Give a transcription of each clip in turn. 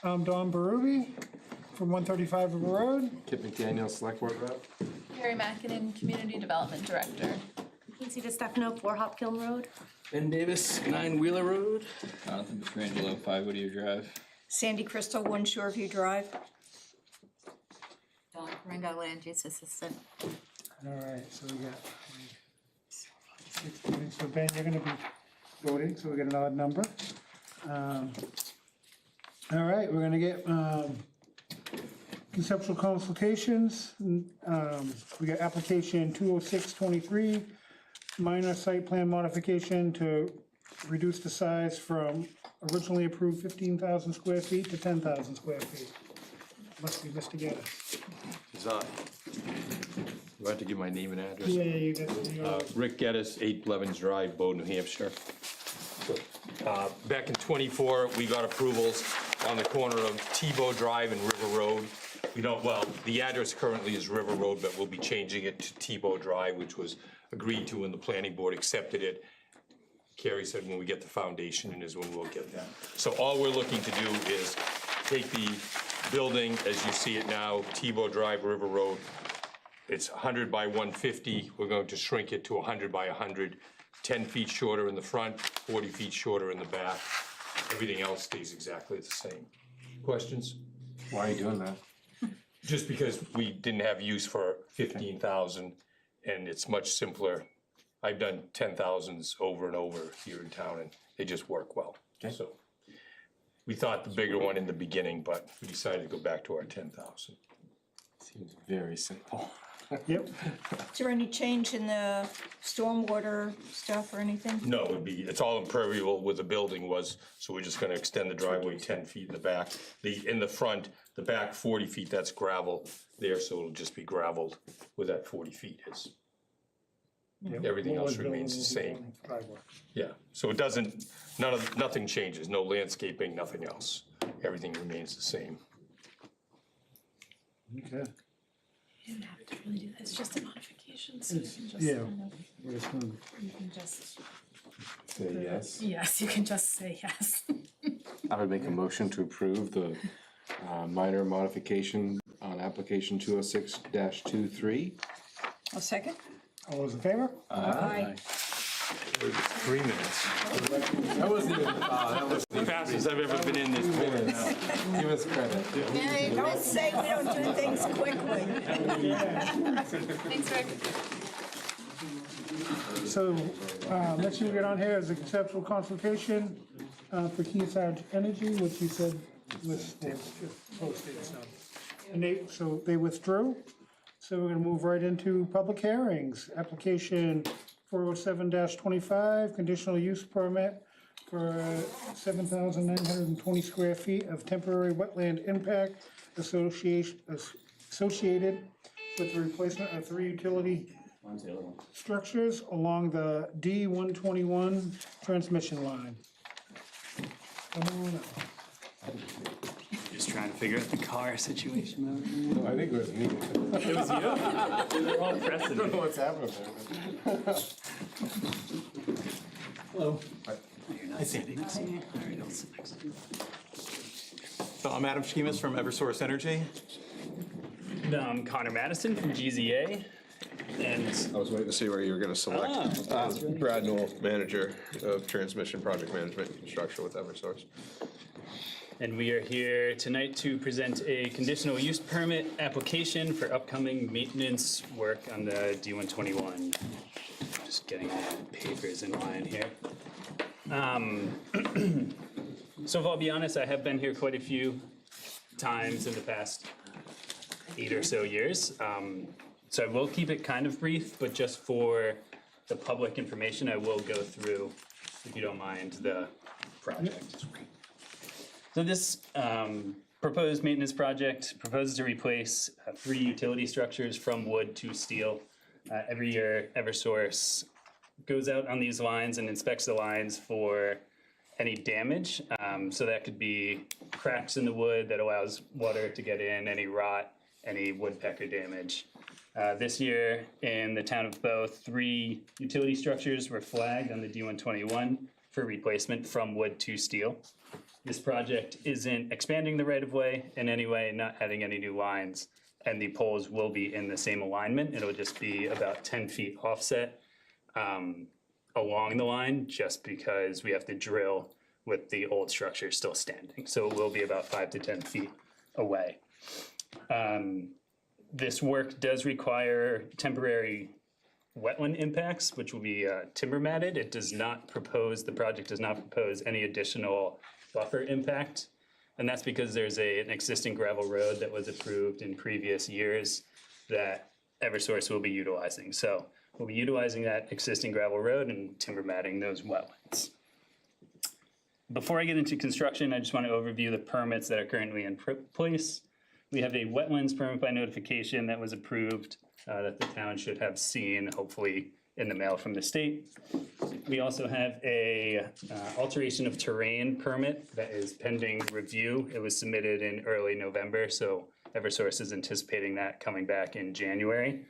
I'm Don Berube from 135 River Road. Kip McDaniel, Select Board Rep. Carrie Mackinnon, Community Development Director. Casey DeStefano, 4 Hopkiln Road. Ben Davis, 9 Wheeler Road. Jonathan Petrangelo, 5 Whittier Drive. Sandy Crystal, 1 Shoreview Drive. Dawn Ringo, land use assistant. All right, so we got. So Ben, you're gonna be voting, so we get an odd number. All right, we're gonna get conceptual consultations. We got application 20623, minor site plan modification to reduce the size from originally approved 15,000 square feet to 10,000 square feet. Must be Mr. Geddes. Huzzah. Do I have to give my name and address? Yeah, you got, Rick Geddes, 8 Blevins Drive, Bow, New Hampshire. Back in '24, we got approvals on the corner of Tebow Drive and River Road. We don't, well, the address currently is River Road, but we'll be changing it to Tebow Drive, which was agreed to when the planning board accepted it. Carrie said when we get the foundation in is when we'll get that. So all we're looking to do is take the building as you see it now, Tebow Drive, River Road. It's 100 by 150. We're going to shrink it to 100 by 100, 10 feet shorter in the front, 40 feet shorter in the back. Everything else stays exactly the same. Questions? Why are you doing that? just because we didn't have use for 15,000 and it's much simpler. I've done 10,000s over and over here in town and they just work well. Okay. So we thought the bigger one in the beginning, but we decided to go back to our 10,000. Seems very simple. Yep. Is there any change in the stormwater stuff or anything? No, it's all impermeable where the building was, so we're just gonna extend the driveway 10 feet in the back. In the front, the back 40 feet, that's gravel there, so it'll just be gravelled where that 40 feet is. Everything else remains the same. Yeah, so it doesn't, nothing changes, no landscaping, nothing else. Everything remains the same. You Okay. didn't have to really do that, it's just a modification, so you can just, Yeah. you can just, Say yes. yes, you can just say yes. I would make a motion to approve the minor modification on application 206-23. A second? All those in favor? Aye. 3 minutes. That wasn't even, that was. The fastest I've ever been in this board. Give us credit. Don't say we don't do things quickly. Thanks, Rick. So, next thing we get on here is a conceptual consultation for Kearsarge Energy, which you said was posted, so. And they withdrew, so we're gonna move right into public hearings. Application 407-25, conditional use permit for 7,920 square feet of temporary wetland impact associated with the replacement of 3 utility structures along the D121 transmission line. Come on up. Just trying to figure out the car situation. I think it was me. It was you. We were all pressing. I don't know what's happening there. Hello. You're not sitting. All right, I'll sit next to you. So I'm Adam Schemas from Eversource Energy. I'm Connor Madison from GZA. And I was waiting to see where you were going to select. Brad Newell, manager of transmission project management and construction with Eversource. we are here tonight to present a conditional use permit application for upcoming maintenance work on the D121. Just getting the papers in line here. So if I'll be honest, I have been here quite a few times in the past 8 or so years. So I will keep it kind of brief, but just for the public information, I will go through, if you don't mind, the project. So this proposed maintenance project proposes to replace 3 utility structures from wood to steel. Every year, Eversource goes out on these lines and inspects the lines for any damage. So that could be cracks in the wood that allows water to get in, any rot, any woodpecker damage. This year, in the town of Bow, 3 utility structures were flagged on the D121 for replacement from wood to steel. This project isn't expanding the right-of-way in any way, not adding any new lines, and the poles will be in the same alignment. It'll just be about 10 feet offset along the line, just because we have to drill with the old structure still standing. So it will be about 5 to 10 feet away. This work does require temporary wetland impacts, which will be timber matted. It does not propose, the project does not propose any additional buffer impact. And that's because there's an existing gravel road that was approved in previous years that Eversource will be utilizing. So we'll be utilizing that existing gravel road and timber matting those wetlands. Before I get into construction, I just want to overview the permits that are currently in place. We have a wetlands permit by notification that was approved that the town should have seen, hopefully in the mail from the state. We also have a alteration of terrain permit that is pending review. It was submitted in early November, so Eversource is anticipating that coming back in January.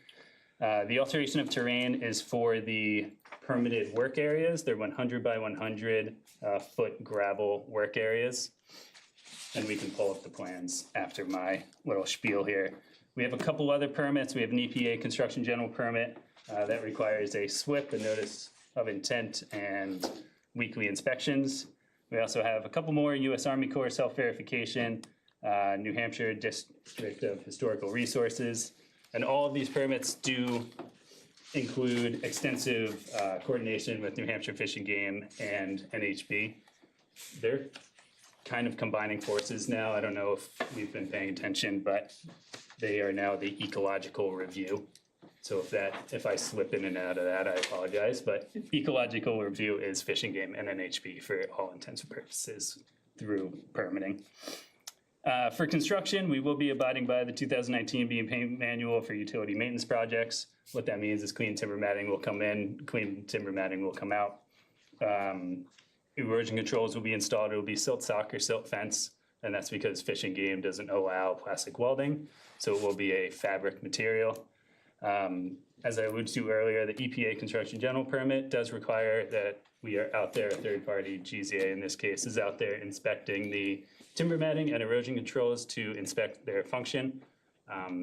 The alteration of terrain is for the permitted work areas. They're 100 by 100 foot gravel work areas. And we can pull up the plans after my little spiel here. We have a couple other permits. We have an EPA construction general permit that requires a SWIP, a notice of intent, and weekly inspections. We also have a couple more U.S. Army Corps self-verification, New Hampshire District of Historical Resources. And all of these permits do include extensive coordination with New Hampshire Fish and Game and NHB. They're kind of combining forces now. I don't know if we've been paying attention, but they are now the ecological review. So if I slip in and out of that, I apologize, but ecological review is Fish and Game and NHB for all intents and purposes through permitting. For construction, we will be abiding by the 2019 Beam Payment Manual for utility maintenance projects. What that means is clean timber matting will come in, clean timber matting will come out. Erosion controls will be installed. It will be silt sock or silt fence, and that's because Fish and Game doesn't allow plastic welding, so it will be a fabric material. As I alluded to earlier, the EPA construction general permit does require that we are out there, a third party, GZA in this case, is out there inspecting the timber matting and erosion controls to inspect their function.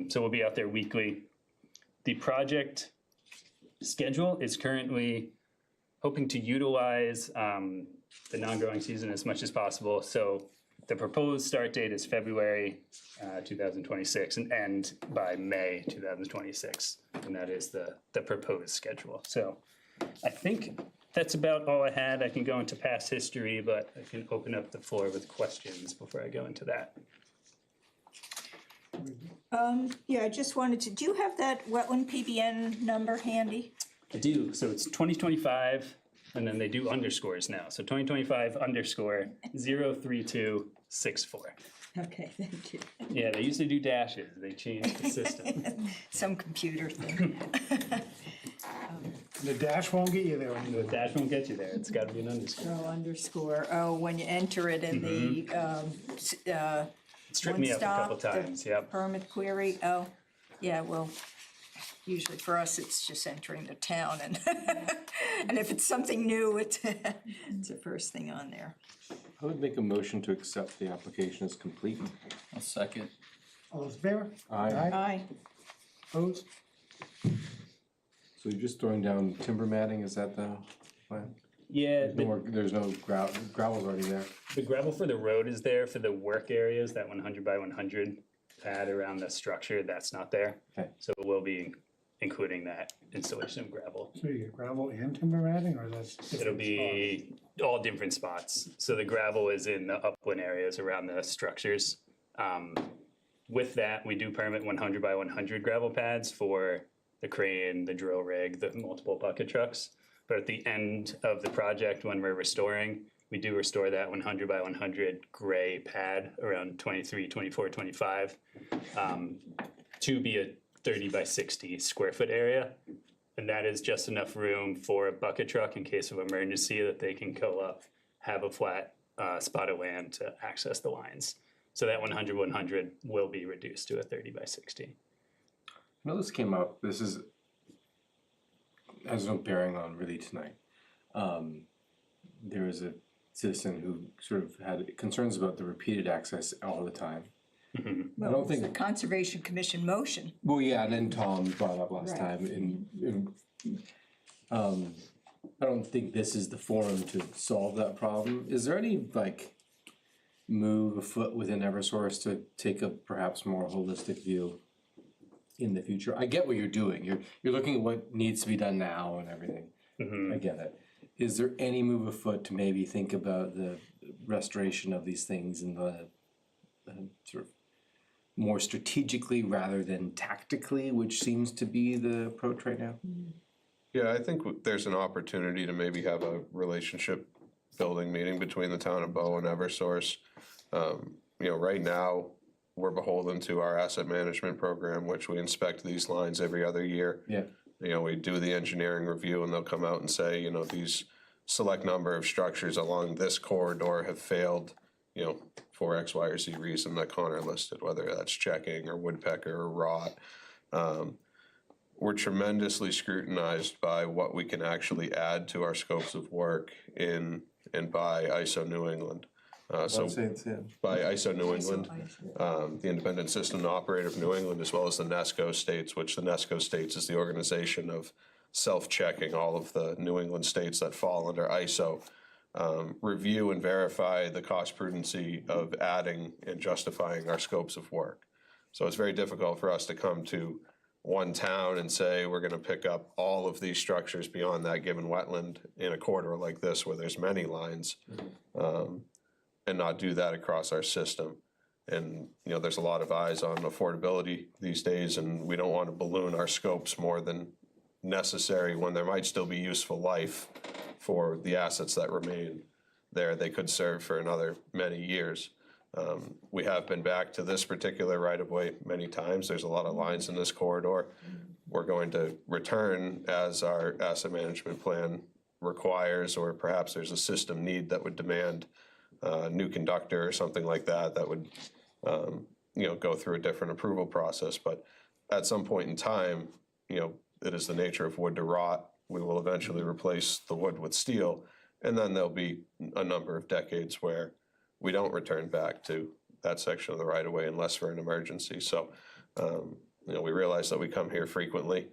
So we'll be out there weekly. The project schedule is currently hoping to utilize the non-growing season as much as possible. So the proposed start date is February 2026 and end by May 2026. And that is the proposed schedule. So I think that's about all I had. I can go into past history, but I can open up the floor with questions before I go into that. Yeah, I just wanted to, do you have that wetland PBN number handy? I do. So it's 2025, and then they do underscores now. So 2025 underscore 03264. Okay, thank you. Yeah, they used to do dashes. They changed the system. Some computer thing. The dash won't get you there when you The dash won't get you there. It's got to be an underscore. Oh, underscore, oh, when you enter it in the, It stripped me up a couple one-stop, the times. Yep. permit query, oh, yeah, well, usually for us, it's just entering the town and, and if it's something new, it's the first thing on there. I would make a motion to accept the application as complete. I'll second. All those in favor? Aye. Aye. Opposed? So you're just throwing down timber matting, is that the plan? Yeah, There's no gravel's already there. the gravel for the road is there. For the work areas, that 100 by 100 pad around the structure, that's not there. Okay. So we'll be including that installation of gravel. So you get gravel and timber matting, or that's? It'll be all different spots. So the gravel is in the upland areas around the structures. With that, we do permit 100 by 100 gravel pads for the crane, the drill rig, the multiple bucket trucks. But at the end of the project, when we're restoring, we do restore that 100 by 100 gray pad around 23, 24, 25 to be a 30 by 60 square foot area. And that is just enough room for a bucket truck in case of emergency that they can go up, have a flat spot of land to access the lines. So that 100 will be reduced to a 30 by 60. I know this came up, has no bearing on really tonight. There is a citizen who sort of had concerns about the repeated access all the time. Well, don't it's the think- Conservation Commission motion. Well, yeah, and then Tom brought up last time, and I don't think this is the forum to solve that problem. Is there any, like, move afoot within Eversource to take a perhaps more holistic view in the future? I get what you're doing. You're looking at what needs to be done now and everything. I get it. Is there any move afoot to maybe think about the restoration of these things and the sort of more strategically rather than tactically, which seems to be the approach right now? Yeah, I think there's an opportunity to maybe have a relationship building meeting between the town of Bow and Eversource. Right now, we're beholden to our asset management program, which we inspect these lines every other year. Yeah. We do the engineering review and they'll come out and say, these select number of structures along this corridor have failed, for X, Y, or Z reason that Connor listed, whether that's checking or woodpecker or rot. We're tremendously scrutinized by what we can actually add to our scopes of work in and by ISO New England. So by ISO New England, the Independent System Operator of New England, as well as the NESCO states, which the NESCO states is the organization of self-checking all of the New England states that fall under ISO, review and verify the cost prudency of adding and justifying our scopes of work. So it's very difficult for us to come to one town and say, we're gonna pick up all of these structures beyond that given wetland in a corridor like this where there's many lines, and not do that across our system. And, there's a lot of eyes on affordability these days, and we don't want to balloon our scopes more than necessary when there might still be useful life for the assets that remain there. They could serve for another many years. We have been back to this particular right-of-way many times. There's a lot of lines in this corridor. We're going to return as our asset management plan requires, or perhaps there's a system need that would demand a new conductor or something like that, that would, go through a different approval process. But at some point in time, it is the nature of wood to rot. We will eventually replace the wood with steel, and then there'll be a number of decades where we don't return back to that section of the right-of-way unless for an emergency. So, we realize that we come here frequently,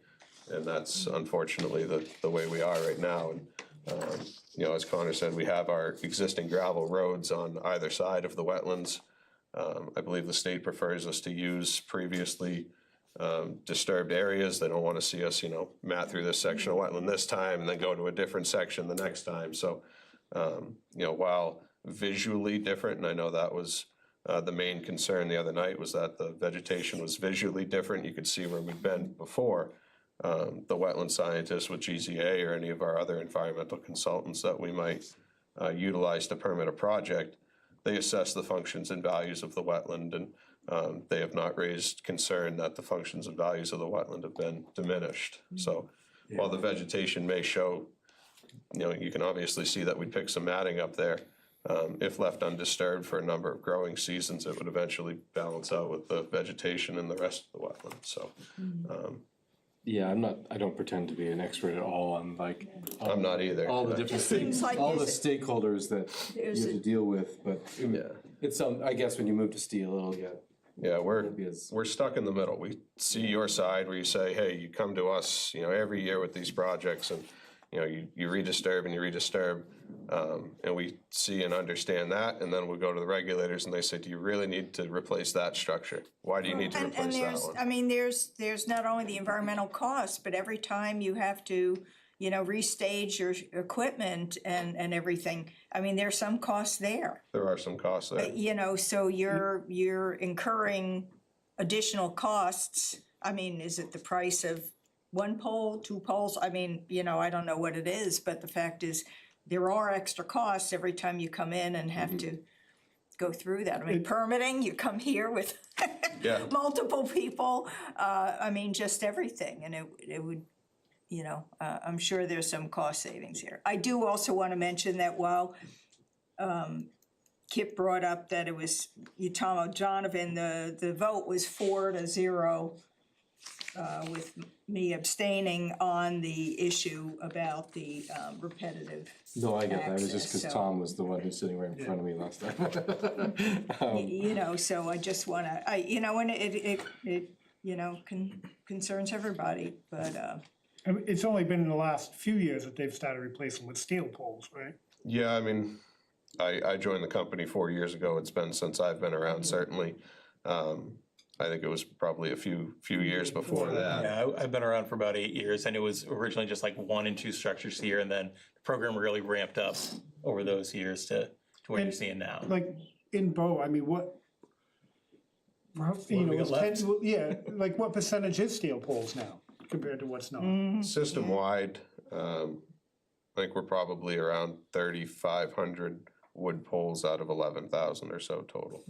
and that's unfortunately the way we are right now. And, as Connor said, we have our existing gravel roads on either side of the wetlands. I believe the state prefers us to use previously disturbed areas. They don't want to see us, mat through this section of wetland this time and then go to a different section the next time. So, while visually different, and I know that was the main concern the other night, was that the vegetation was visually different. You could see where we'd been before. The wetland scientists with GZA or any of our other environmental consultants that we might utilize to permit a project, they assess the functions and values of the wetland, and they have not raised concern that the functions and values of the wetland have been diminished. So while the vegetation may show, you can obviously see that we picked some matting up there. If left undisturbed for a number of growing seasons, it would eventually balance out with the vegetation and the rest of the wetland. So, Yeah, I don't pretend to be an expert at all on I'm not either. all the different things, seems like all the there's stakeholders that you there's have to a- deal with, but Yeah. it's I guess when you move to steel, it'll get. Yeah, Because- we're stuck in the middle. We see your side where you say, hey, you come to us, every year with these projects, and, you redisturb and you redisturb. And we see and understand that, and then we go to the regulators and they say, do you really need to replace that structure? Why do you need to And replace that there's, one? I mean, there's not only the environmental costs, but every time you have to, restage your equipment and everything, I mean, there's some costs there. There are some costs there. So you're incurring additional costs. I mean, is it the price of one pole, two poles? I mean, I don't know what it is, but the fact is, there are extra costs every time you come in and have to go through that. I mean, permitting, you come here with Yeah. multiple people, I mean, just everything, and it would, I'm sure there's some cost savings here. I do also want to mention that while Kip brought up that it was, Donovan, the vote was 4-0 with me abstaining on the issue about the repetitive. No, I get that, it was just access, cause so- Tom was the one who's sitting right in front of me last time. You know, so I just wanna, you know, and it, you know, concerns everybody, but, I mean, it's only been in the last few years that they've started replacing with steel poles, right? Yeah, I mean, I joined the company 4 years ago. It's been since I've been around, certainly. I think it was probably a few years before that. Yeah, I've been around for about 8 years, and it was originally just like 1 and 2 structures here, and then the program really ramped up over those years to what you're And, seeing now. Like, in Bow, I mean, what? You know, we got it's 10, yeah, like what percentage is steel poles now compared to what's not? System-wide, I think we're probably around 3,500 wood poles out of 11,000 or so total.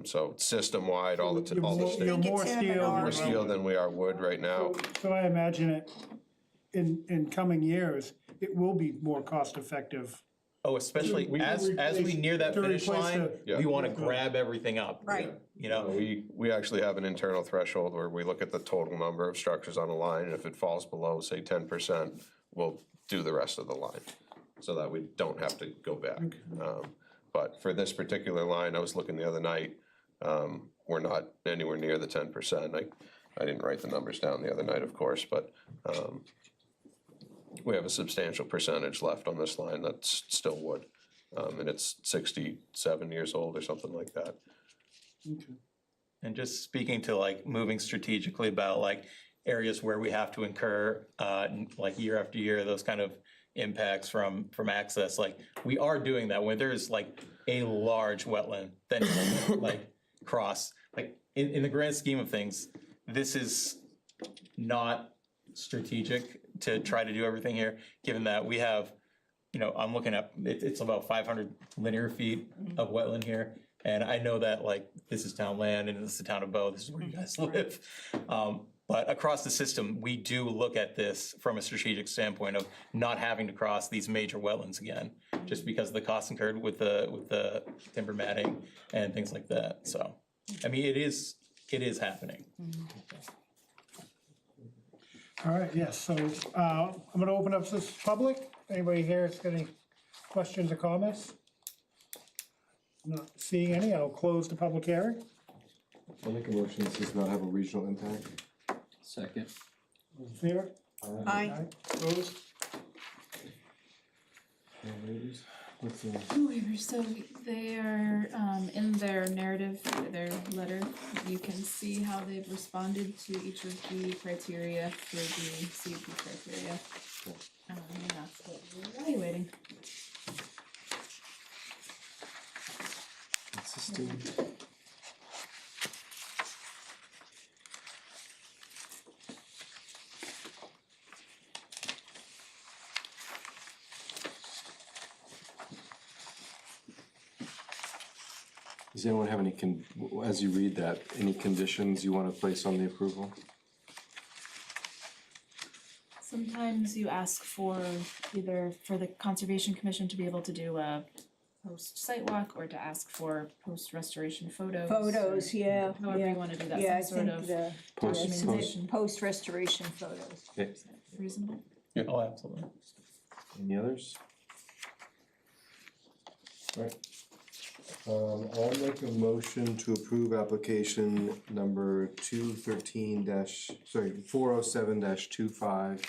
So system-wide, all the, You're all the more- state, you're more It's in a steel. minority. more steel than we are wood right now. So I imagine it, in coming years, it will be more cost-effective. Oh, especially We- as we replace- near that to finish replace line, the- we wanna grab everything up. Right. You know, We actually have an internal threshold where we look at the total number of structures on a line, and if it falls below, say, 10%, we'll do the rest of the line, so that we don't have to go back. But for this particular line, I was looking the other night, we're not anywhere near the 10%. I didn't write the numbers down the other night, of course, but we have a substantial percentage left on this line that's still wood. And it's 67 years old or something like that. and just speaking to like moving strategically about like areas where we have to incur, like year after year, those kind of impacts from access, like we are doing that when there's like a large wetland, then like cross, like in the grand scheme of things, this is not strategic to try to do everything here, given that we have, you know, I'm looking at, it's about 500 linear feet of wetland here. And I know that like, this is town land and this is the town of Bow, this is where you guys live. But across the system, we do look at this from a strategic standpoint of not having to cross these major wetlands again, just because of the costs incurred with the timber matting and things like that. So, I mean, it is happening. All right, yes, so I'm gonna open up this public. Anybody here has got any questions or comments? Not seeing any, I'll close the public hearing. I'll make a motion, this does not have a regional impact. Second. All in favor? Aye. Opposed? What's the? Waivers, so they are, in their narrative, their letter, you can see how they've responded to each of the criteria for the CUP criteria. And that's what we're evaluating. Consistent. Does anyone have any, as you read that, any conditions you want to place on the approval? Sometimes you ask for either for the Conservation Commission to be able to do a post site walk or to ask for post restoration photos. Photos, yeah, However yeah. you wanna do that, Yeah, I some sort think of the documentation. post-restoration photos. Okay, Reasonable? Oh, absolutely. any others? Alright. I'll make a motion to approve application number 407-25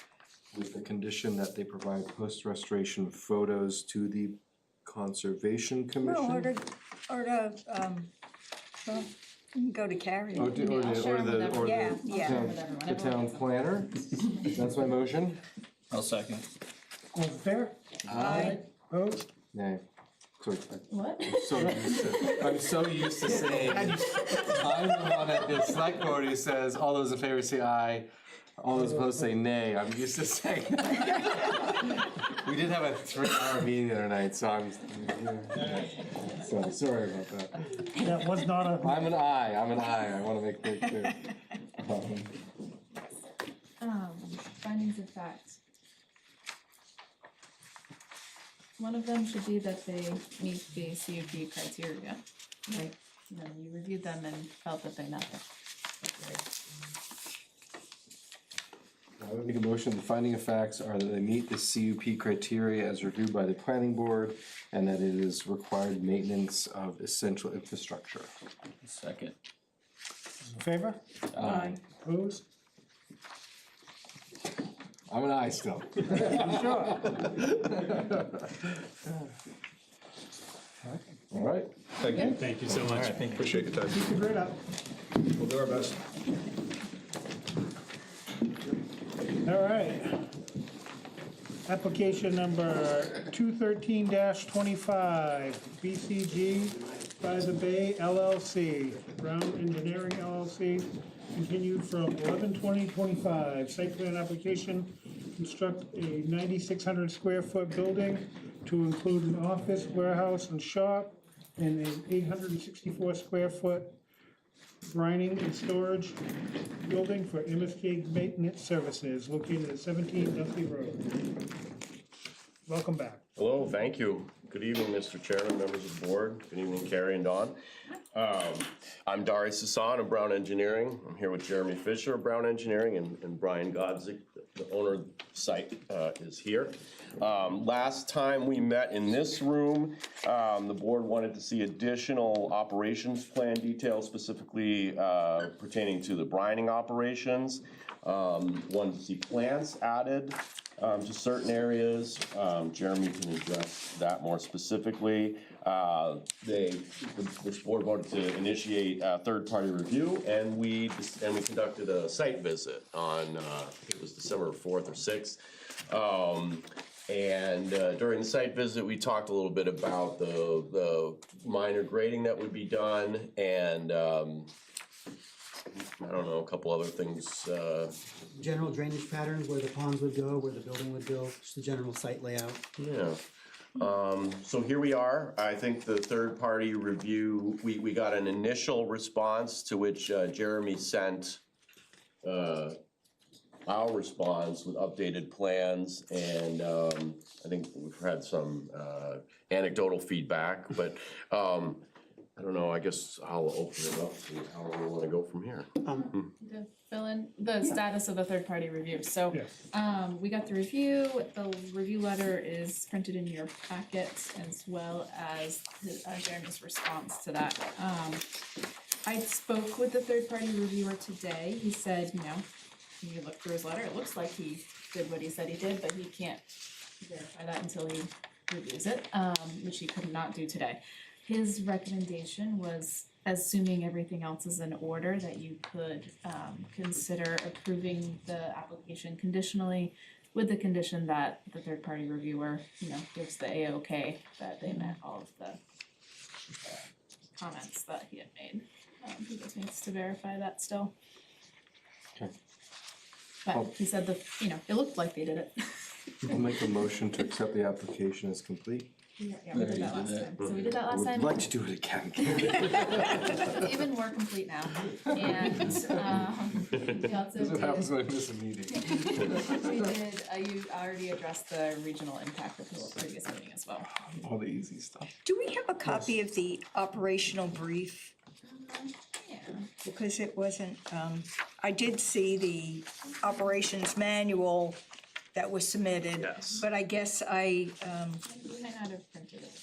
with the condition that they provide post-restoration photos to the Conservation No, Commission. or to, well, you can go to Carrie. Or I'll share them with everyone. Yeah, I'll yeah. share them with everyone. The town planner, that's my motion. I'll second. All in favor? Aye. Opposed? Nay. Sorry, What? I'm so used to saying, I'm the one at the select board who says, all those in favor say aye, all those opposed say nay, I'm used to saying. We did have a 3-hour meeting the other night, so I'm, so sorry about that. That was not a, I'm an aye, I wanna make that clear. Findings of fact. One of them should be that they meet the CUP criteria, right? And then you reviewed them and felt that they met them. I would make a motion, the finding of facts are that they meet the CUP criteria as reviewed by the planning board, and that it is required maintenance of essential infrastructure. Second. In favor? Aye. Opposed? I'm an aye still. Sure. All right. Thank you so much. Appreciate your time. Keep your grade up. We'll do our best. All right. Application number 213-25, BCG by the Bay LLC, Brown Engineering LLC, continued from 11/20/25. Site plan application, construct a 9,600 square foot building to include an office, warehouse, and shop, and an 864 square foot brining and storage building for MSK Maintenance Services located at 17 Dudley Road. Welcome back. Hello, thank you. Good evening, Mr. Chairman, members of the board. Good evening, Carrie and Dawn. I'm Darius Hassan of Brown Engineering. I'm here with Jeremy Fisher of Brown Engineering, and Brian Godzik, the owner of the site, is here. Last time we met in this room, the board wanted to see additional operations plan details, specifically pertaining to the brining operations. Wanted to see plants added to certain areas. Jeremy can address that more specifically. This board voted to initiate a third-party review, and we conducted a site visit on, I think it was December 4th or 6th. And during the site visit, we talked a little bit about the minor grading that would be done, and I don't know, a couple other things. General drainage patterns, where the ponds would go, where the building would go, just the general site layout. Yeah. So here we are. I think the third-party review, we got an initial response to which Jeremy sent our response with updated plans, and I think we've had some anecdotal feedback, but I don't know, I guess I'll open it up to how we want to go from here. To fill in the status of the third-party review, so, Yes. we got the review letter is printed in your packet, as well as Jeremy's response to that. I spoke with the third-party reviewer today, he said, you know, when you look through his letter, it looks like he did what he said he did, but he can't verify that until he reviews it, which he could not do today. His recommendation was, assuming everything else is in order, that you could consider approving the application conditionally with the condition that the third-party reviewer, you know, gives the A-OK that they met all of the comments that he had made. He just needs to verify that still. Okay. But he said you know, it looked like they did it. I'll make a motion to accept the application as complete. Yeah, we did that last time. So we did that last time. Would like to do it again. It's even more complete now. And we also That's what happens did, when I miss a meeting. you already addressed the regional impact at the previous meeting as well. All the easy stuff. Do we have a copy of the operational brief? Yeah. Because it wasn't, I did see the operations manual that was submitted. Yes. But I guess We might not have printed it.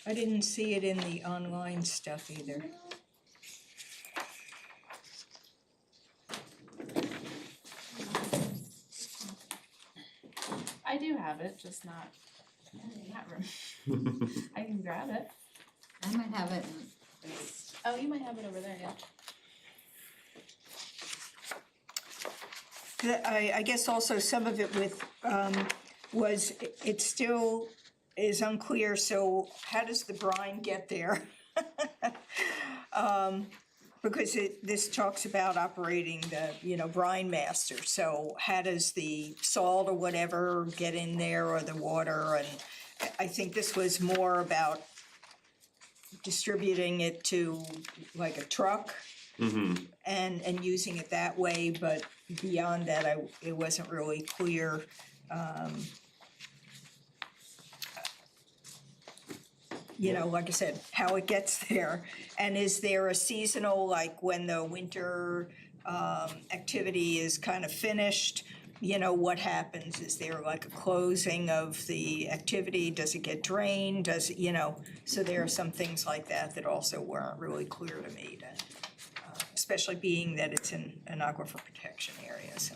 I didn't see it in the online stuff either. I do have it, just not in that room. I can grab it. I might have it. Oh, you might have it over there, yeah. I guess also some of it with, it still is unclear, so how does the brine get there? Because this talks about operating the, you know, brine master, so how does the salt or whatever get in there, or the water? And I think this was more about distributing it to like a truck. And using it that way, but beyond that, it wasn't really clear. You know, like I said, how it gets there, and is there a seasonal, like when the winter activity is kind of finished, you know, what happens? Is there like a closing of the activity? Does it get drained? Does it, you know, so there are some things like that that also weren't really clear to me, especially being that it's in an aquifer protection area, so.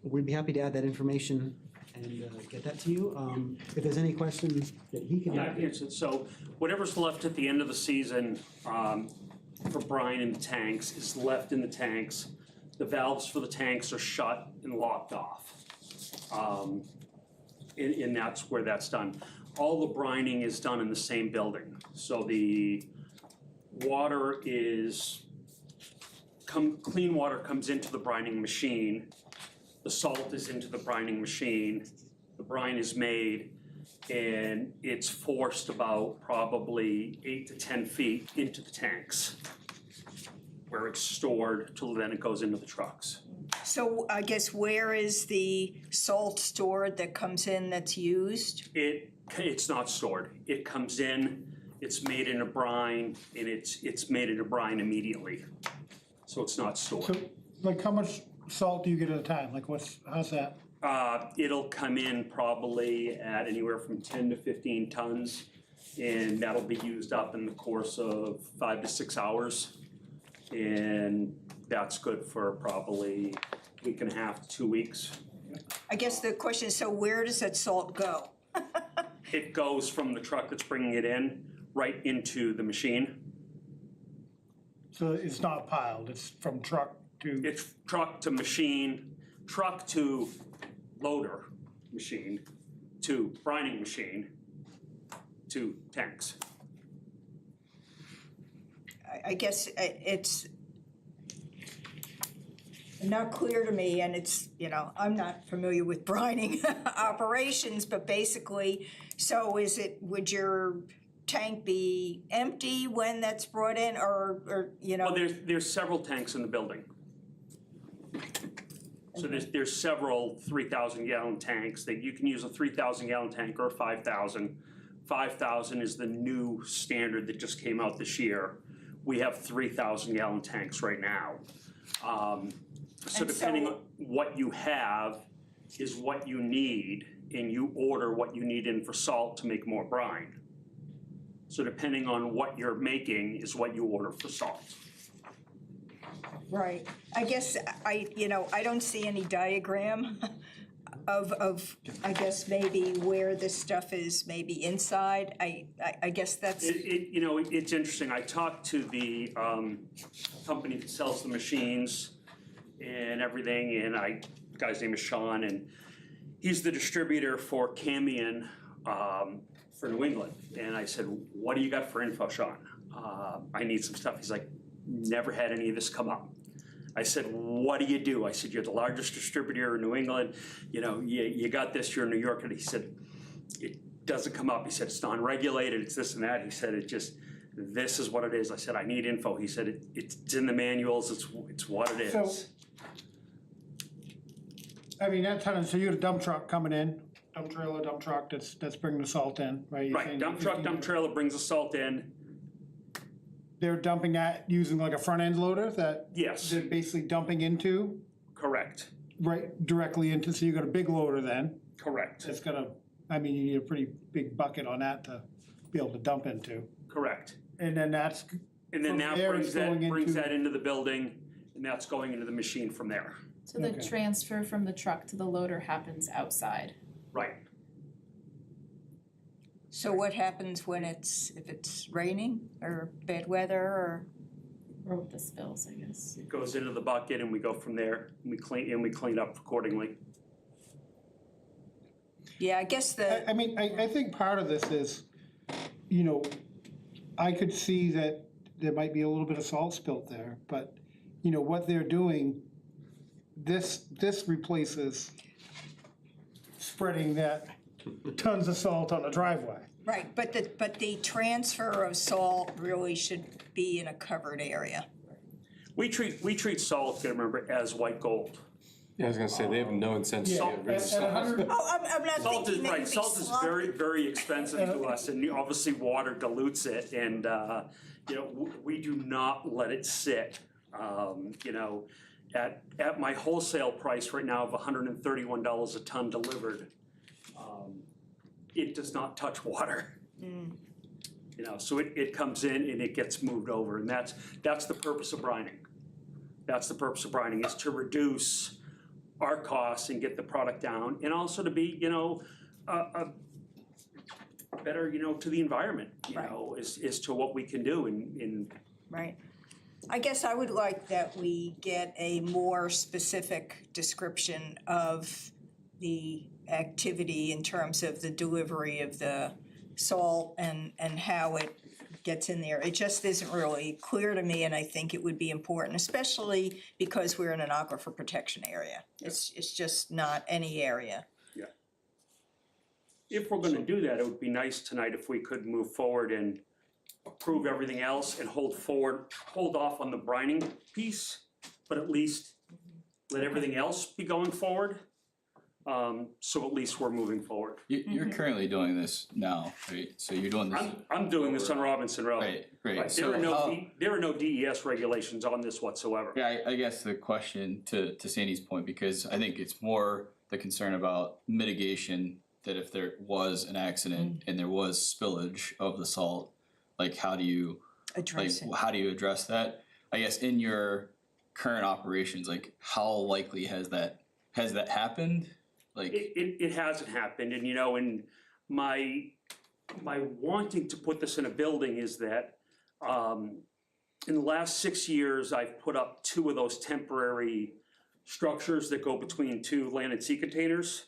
We'd be happy to add that information and get that to you. If there's any questions that he can Yeah, answer. it's, so whatever's left at the end of the season, for brine in the tanks is left in the tanks. The valves for the tanks are shut and locked off. And that's where that's done. All the brining is done in the same building. So the water is, clean water comes into the brining machine. The salt is into the brining machine. The brine is made, and it's forced about probably 8 to 10 feet into the tanks, where it's stored till then it goes into the trucks. So I guess where is the salt stored that comes in that's used? It's not stored. It comes in, it's made in a brine, and it's made in a brine immediately. So it's not stored. So, like, how much salt do you get at a time? Like, how's that? It'll come in probably at anywhere from 10 to 15 tons, and that'll be used up in the course of 5 to 6 hours. And that's good for probably a week and a half to 2 weeks. I guess the question is, so where does that salt go? It goes from the truck that's bringing it in right into the machine. So it's not piled, it's from truck to, It's truck to machine, truck to loader machine, to brining machine, to tanks. I guess it's not clear to me, and it's, you know, I'm not familiar with brining operations, but basically, so is it, would your tank be empty when that's brought in, or, you know? Well, there's several tanks in the building. So there's several 3,000 gallon tanks that you can use, a 3,000 gallon tank or a 5,000. 5,000 is the new standard that just came out this year. We have 3,000 gallon tanks right now. So And depending so- on what you have is what you need, and you order what you need in for salt to make more brine. So depending on what you're making is what you order for salt. Right, I guess you know, I don't see any diagram of, I guess maybe where this stuff is maybe inside, I guess that's. You know, it's interesting, I talked to the company that sells the machines and everything, and the guy's name is Sean, and he's the distributor for Camion for New England. And I said, what do you got for info, Sean? I need some stuff. He's like, never had any of this come up. I said, what do you do? I said, you're the largest distributor in New England. You know, you got this, you're in New York. And he said, it doesn't come up. He said, it's non-regulated, it's this and that. He said, this is what it is. I said, I need info. He said, it's in the manuals, it's what it is. So, I mean, that's kind of, so you got a dump truck coming in, dump trailer, dump truck that's bringing the salt in, right? You're Right, saying dump truck, 15 dump trailer brings the salt in. They're dumping that using like a front end loader that Yes, they're basically dumping into, correct, right, directly into, so you got a big loader then. correct, It's gonna, I mean, you need a pretty big bucket on that to be able to dump into. correct. And then that's, And then From that there, brings it's going brings into- that into the building, and that's going into the machine from there. So the Okay. transfer from the truck to the loader happens outside. Right. So what happens when if it's raining or bad weather or? Or with the spills, I guess. It goes into the bucket and we go from there, and we clean up accordingly. Yeah, I guess I mean, I think part of this is, you know, I could see that there might be a little bit of salt spilt there, but, you know, what they're doing, this replaces spreading that tons of salt on the driveway. right, but the transfer of salt really should be in a covered area. We treat salt, remember, as white gold. Yeah, I was gonna say, they have no incentive to get rid of At salt. 100 Oh, I'm not Salt is, thinking that right, you'd be salt is sloppy. very, very expensive to us, and obviously water dilutes it, and, you know, we do not let it sit You know, at my wholesale price right now of $131 a ton delivered, it does not touch water. You know, so it comes in and it gets moved over, and that's the purpose of brining. That's the purpose of brining, is to reduce our costs and get the product down, and also to be, you know, a better, you know, to the environment, you know, as to what we can do in. Right. I guess I would like that we get a more specific description of the activity in terms of the delivery of the salt and how it gets in there. It just isn't really clear to me, and I think it would be important, especially because we're in an aquifer protection area. It's just not any area. Yeah. If we're gonna do that, it would be nice tonight if we could move forward and approve everything else and hold off on the brining piece, but at least let everything else be going forward. So at least we're moving forward. You're currently doing this now, right? So you're doing this. I'm doing this on Robinson Road. Right. There So are no DES regulations on this whatsoever. yeah, I guess the question to Sandy's point, because I think it's more the concern about mitigation, that if there was an accident and there was spillage of the salt, like how do you how do you address that? I guess in your current operations, like how likely has that happened? Like It hasn't happened, and you know, and my wanting to put this in a building is that in the last 6 years, I've put up 2 of those temporary structures that go between 2 land and sea containers,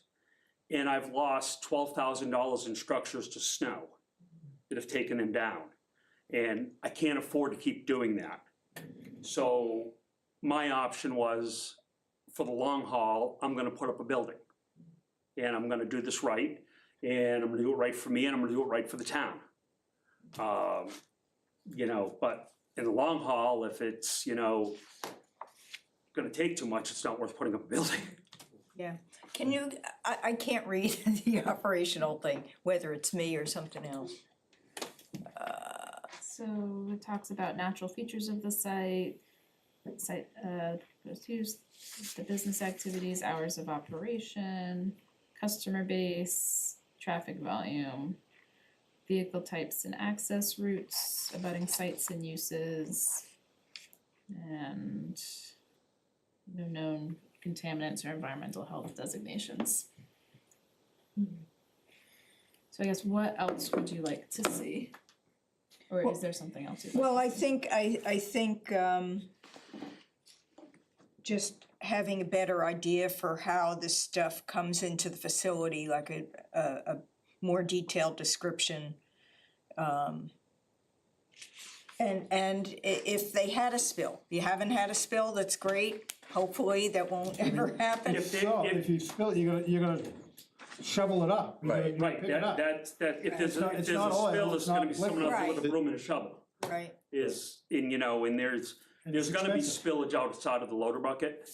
and I've lost $12,000 in structures to snow that have taken them down, and I can't afford to keep doing that. So my option was, for the long haul, I'm gonna put up a building. And I'm gonna do this right, and I'm gonna do it right for me, and I'm gonna do it right for the town. You know, but in the long haul, if it's, you know, gonna take too much, it's not worth putting up a building. Yeah. Can you, I can't read the operational thing, whether it's me or something else. So it talks about natural features of the site, proposed use, the business activities, hours of operation, customer base, traffic volume, vehicle types and access routes, abutting sites and uses, and no known contaminants or environmental health designations. So I guess what else would you like to see? Or is there something else you'd like? Well, I think just having a better idea for how this stuff comes into the facility, like a more detailed description. And if they had a spill, you haven't had a spill, that's great. Hopefully that won't ever happen. So if you spill, you're gonna shovel it up. You're gonna Right, pick it up. if there's not- a it's not oil, spill, there's it's gonna not be someone liquid. out there with a broom and a shovel. Right. And you know, and there's it's gonna be expensive. spillage outside of the loader bucket.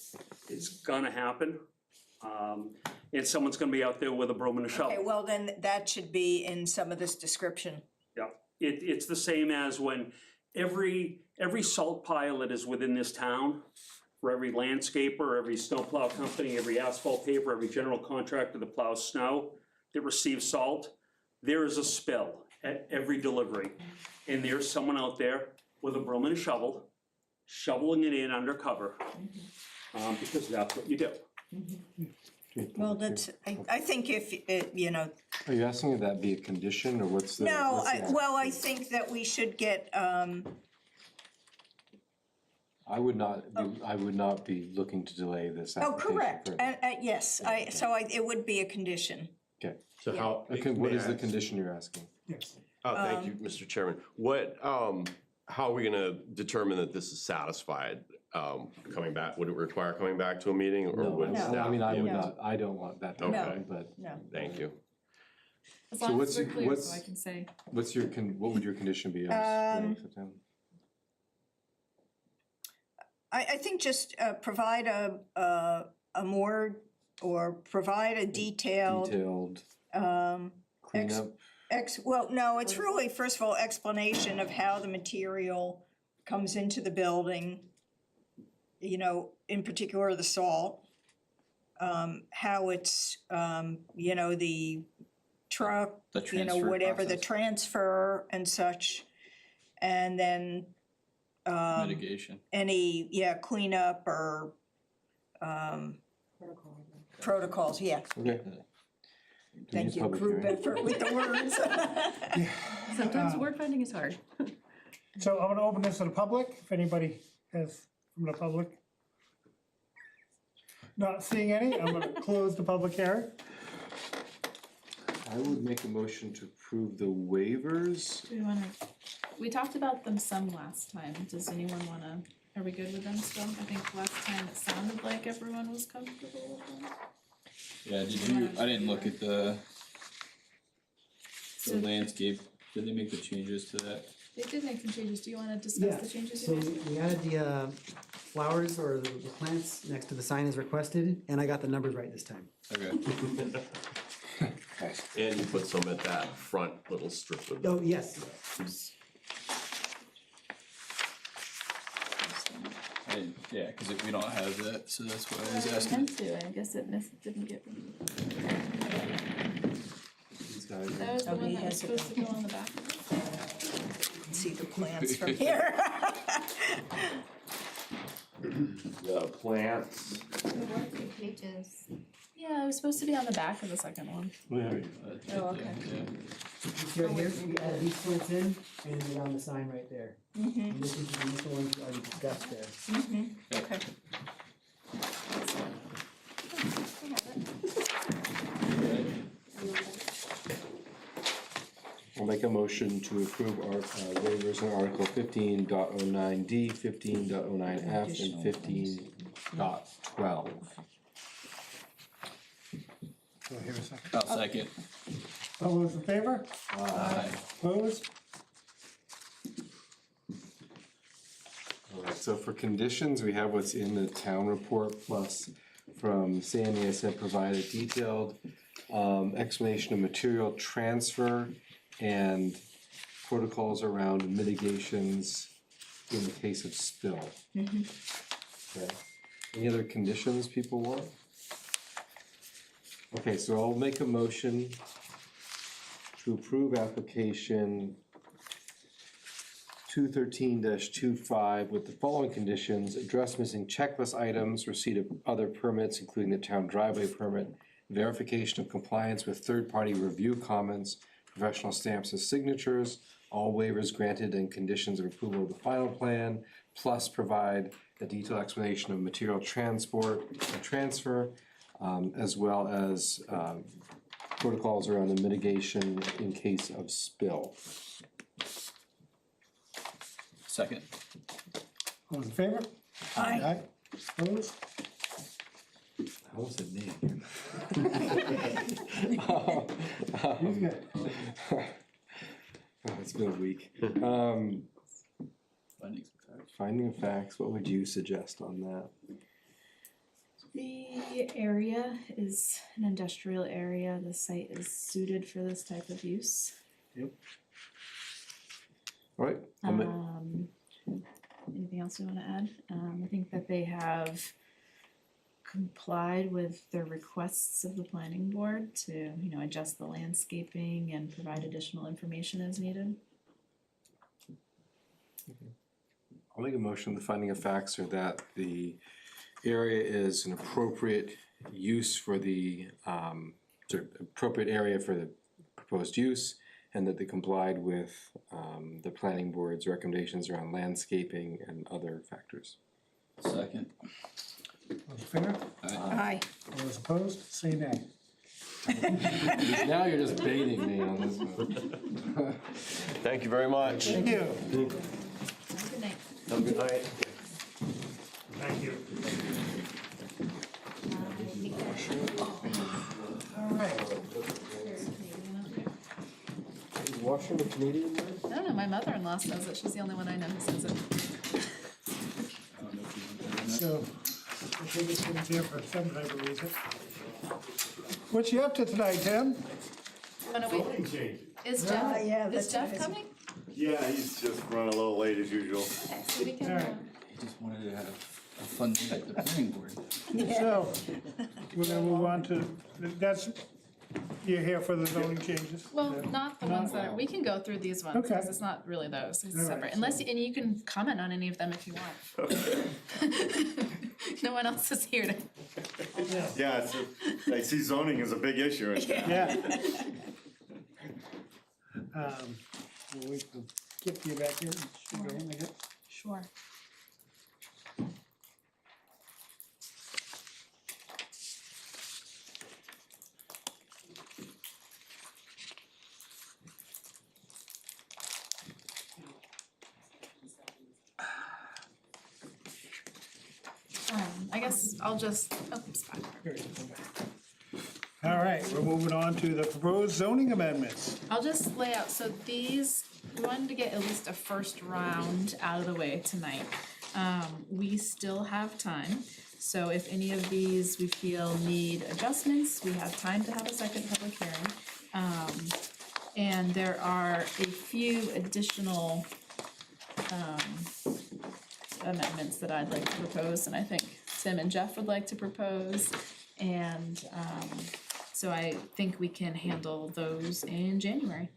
It's gonna happen. And someone's gonna be out there with a broom and a shovel. Okay, well then that should be in some of this description. Yeah, it's the same as when every salt pile that is within this town, for every landscaper, every snowplow company, every asphalt paper, every general contractor that plows snow, that receives salt, there is a spill at every delivery. And there's someone out there with a broom and a shovel, shoveling it in undercover, because that's what you do. Well, that's, I think if, you know, Are you asking if that be a condition, or what's the? no, what's the- well, I think that we should get, I would not be looking to delay this oh, application. correct, further. yes, it would be a condition. Okay. So how? Okay, what is the may I ask? condition you're asking? Yes. Thank you, Mr. Chairman. How are we gonna determine that this is satisfied? Coming back, would it require coming back to a meeting, or No, would No. staff? I mean, I be would able to- not, I don't want that to Okay. happen, but No. Thank you. As so long what's as we're your- clear, what's- so I can say. what's your, what would your condition be? I'm just writing it down. I think just provide a more, or provide a detailed, Detailed um, cleanup, well, no, it's really, first of all, explanation of how the material comes into the building. you know, in particular the salt, how it's, you know, the truck, The you know, transfer whatever, the process. transfer and such. And then Mitigation. any, cleanup or protocols, yeah. Okay. Thank you, public group hearing. effort with the words. Sometimes word finding is hard. So I'm gonna open this to the public, if anybody has from the public. Not seeing any, I'm gonna close the public hearing. I would make a motion to approve the waivers. Do we wanna, we talked about them some last time. Does anyone wanna, are we good with them still? I think last time it sounded like everyone was comfortable with them. Yeah, I didn't look at the So- landscape. Did they make the changes to that? They did make some changes. Do you wanna discuss the changes So you made? we added the flowers or the plants next to the sign as requested, and I got the numbers right this time. Okay. And you put some at that front little strip of. Oh, yes. Yeah, because we don't have that, so that's why I was I asking. meant to, I guess it didn't get. These guys. That was the Nobody one that was has it. supposed to go on the back of it. See the plants from here. The plants. Pages. Yeah, it was supposed to be on the back of the second one. Oh, okay. This right here, we added these plants in, and they're on the sign right there. And this is the initial ones we already discussed there. Okay. I'll make a motion to approve our waivers on Article 15.09D, 15.09F, and 15.12. Do I hear a second? I'll second. All those in favor? Aye. Opposed? Alright, so for conditions, we have what's in the town report, plus from Sandy, I said provide a detailed explanation of material transfer and protocols around mitigations in the case of spill. Okay, any other conditions people want? Okay, so I'll make a motion to approve application 213-25 with the following conditions: address missing checklist items, receipt of other permits, including the town driveway permit, verification of compliance with third-party review comments, professional stamps as signatures, all waivers granted and conditions of approval of the final plan, plus provide a detailed explanation of material transport and transfer, as well as protocols around the mitigation in case of spill. Second. All those in favor? Aye. Opposed? How was the name? He's good. Oh, it's been a week. Findings of fact. Finding of facts, what would you suggest on that? The area is an industrial area. The site is suited for this type of use. Alright, I'll make, Anything else you wanna add? I think that they have complied with the requests of the planning board to, you know, adjust the landscaping and provide additional information as needed. I'll make a motion, the finding of facts are that the area is an appropriate use for the, appropriate area for the proposed use, and that they complied with, the planning board's recommendations around landscaping and other factors. Second. All in favor? Aye. All those opposed? Say nay. Now you're just baiting me on this one. Thank you very much. Thank you. Good night. Have a good night. Thank you. All right. Washington Canadian there? I don't know, my mother-in-law says it. She's the only one I know who says it. So, I think this one's here for some type of reason. What you up to tonight, Tim? Wanna wait? Is Jeff, yeah, is that's Jeff nice. coming? Yeah, he's just running a little late as usual. Okay, so we can, All right. He just wanted to have A fun thing at the planning board. So, we're gonna move on to, that's, you're here for the zoning changes? Well, not the ones that, we can go through these ones, Okay. because it's not really those, it's All right, separate, unless, and you can comment on any of them if you want. No one else is here to, Yeah, I see zoning is a big issue in town. Yeah. We'll wait for Kip to get back here. She'll go in, I guess. sure. I guess I'll just, oops, back. Here it is. All right, we're moving on to the proposed zoning amendments. I'll just lay out, so these, we wanted to get at least a first round out of the way tonight. We still have time, so if any of these we feel need adjustments, we have time to have a second public hearing. And there are a few additional amendments that I'd like to propose, and I think Tim and Jeff would like to propose. And so I think we can handle those in January.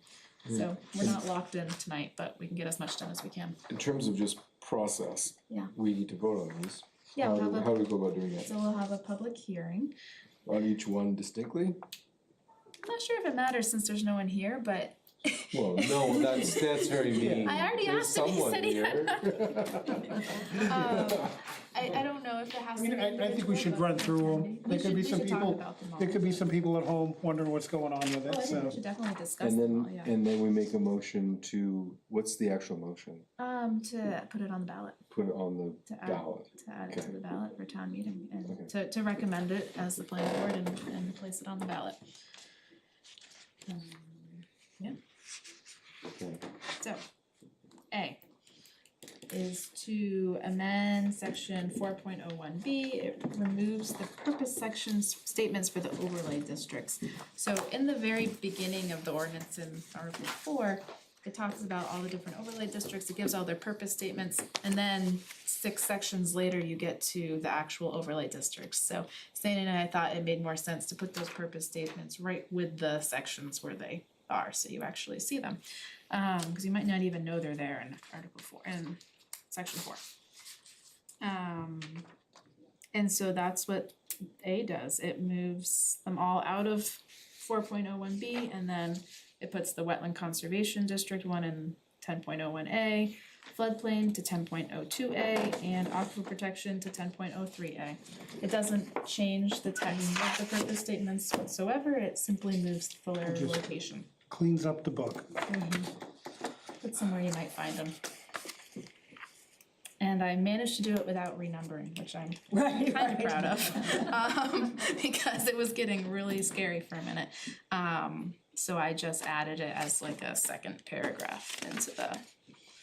So we're not locked in tonight, but we can get as much done as we can. In terms of just process. Yeah. We need to vote on these. Yeah, How we'll do have how do we go about doing So that? we'll have a public hearing. On each one distinctly? I'm not sure if it matters since there's no one here, but Well, no, that's very mean. I already There's asked him, he someone said he here. I don't know if it has I to be mean, I think we should individual, run through them. We There could be should some talk people, about them all. there could be some people at home wondering what's going on with Well, I it, think we so. should definitely discuss And them all, then, yeah. and then we make a motion to, what's the actual motion? To put it on the ballot, Put it on the to add, ballot. to add it to Okay. the ballot for town meeting and Okay. to recommend it as the planning board and place it on the ballot. Yeah. Okay. So, A is to amend section 4.01B. It removes the purpose sections statements for the overlay districts. So in the very beginning of the ordinance in Article 4, it talks about all the different overlay districts, it gives all their purpose statements, and then 6 sections later, you get to the actual overlay districts. So Sandy and I thought it made more sense to put those purpose statements right with the sections where they are, so you actually see them. Cause you might not even know they're there in Article 4, in Section 4. And so that's what A does, it moves them all out of 4.01B, and then it puts the wetland conservation district one in 10.01A, floodplain to 10.02A, and aquifer protection to 10.03A. It doesn't change the text of the purpose statements whatsoever, it simply moves the layer Just- location. Cleans up the book. Put somewhere you might find them. And I managed to do it without renumbering, which I'm Right, kind of right. proud of. Because it was getting really scary for a minute. So I just added it as like a second paragraph into the,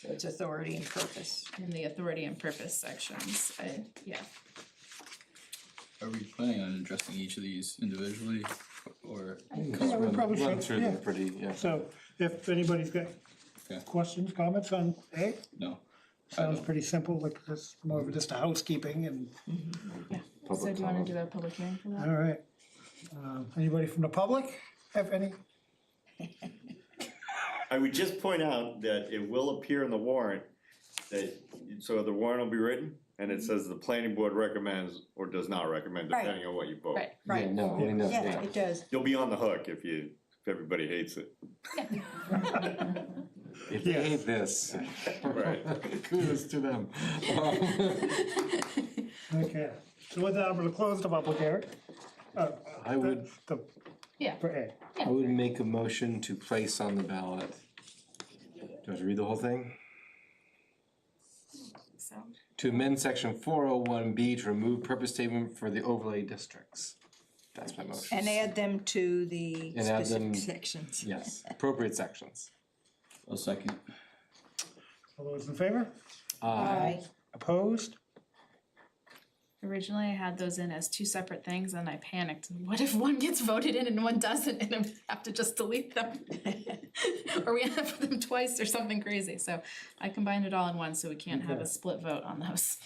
So it's authority and purpose. in the authority and purpose sections, yeah. Are we planning on addressing each of these individually, or? Yeah, we probably Run should, through yeah. them pretty, yeah. So if anybody's got Okay. questions, comments on A, No. sounds pretty simple, like this, more of just a housekeeping and, Yeah, so Public do you wanna comment. do a public hearing for that? all right. Anybody from the public have any? I would just point out that it will appear in the warrant that, so the warrant will be written, and it says the planning board recommends or does not recommend, Right. depending on what you vote. Right. Right. Yeah, no, I know, Yeah, yeah. it does. You'll be on the hook if everybody hates it. If they hate this, Right. kudos to them. Okay, so with that, I'm gonna close the public hearing. I would, The, Yeah. for A. I would make a motion to place on the ballot. Do I have to read the whole thing? So, To amend section 401B to remove purpose statement for the overlay districts. That's my motion. And add them to the And add them- specific sections. Yes, appropriate sections. A second. All those in favor? Aye. Opposed? originally I had those in as 2 separate things and I panicked. What if one gets voted in and one doesn't and I have to just delete them? Or we have them twice or something crazy, so I combined it all in one so we can't have a split vote on those.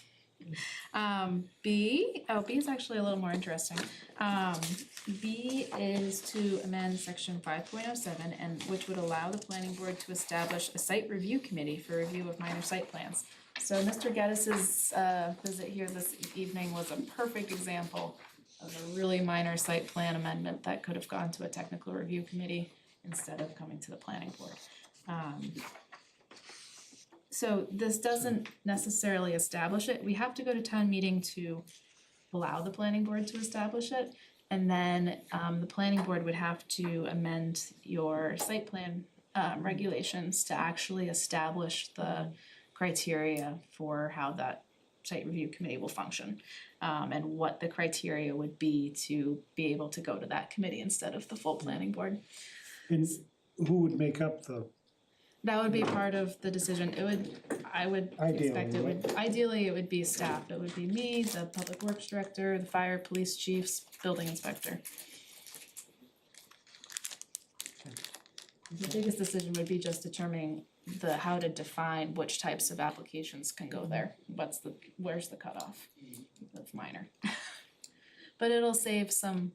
B is actually a little more interesting. B is to amend section 5.07 and which would allow the planning board to establish a site review committee for review of minor site plans. So Mr. Geddis's visit here this evening was a perfect example of a really minor site plan amendment that could have gone to a technical review committee instead of coming to the planning board. So this doesn't necessarily establish it. We have to go to town meeting to allow the planning board to establish it. And then the planning board would have to amend your site plan regulations to actually establish the criteria for how that site review committee will function. And what the criteria would be to be able to go to that committee instead of the full planning board. And who would make up the, That would be part of the decision. I would expect ideally it would be staff. It would be me, the public works director, the fire, police chiefs, building inspector. The biggest decision would be just determining how to define which types of applications can go there. Where's the cutoff of minor? But it'll save some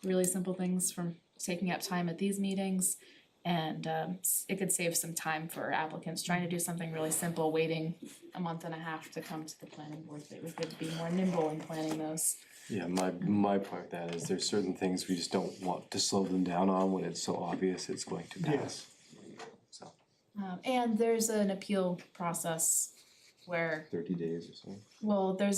really simple things from taking up time at these meetings. And it could save some time for applicants trying to do something really simple, waiting a month and a half to come to the planning board. They would be more nimble in planning those. Yeah, my point with that is there's certain things we just don't want to slow them down on when it's so obvious it's going to pass. So And there's an appeal process where, 30 days or so. well, there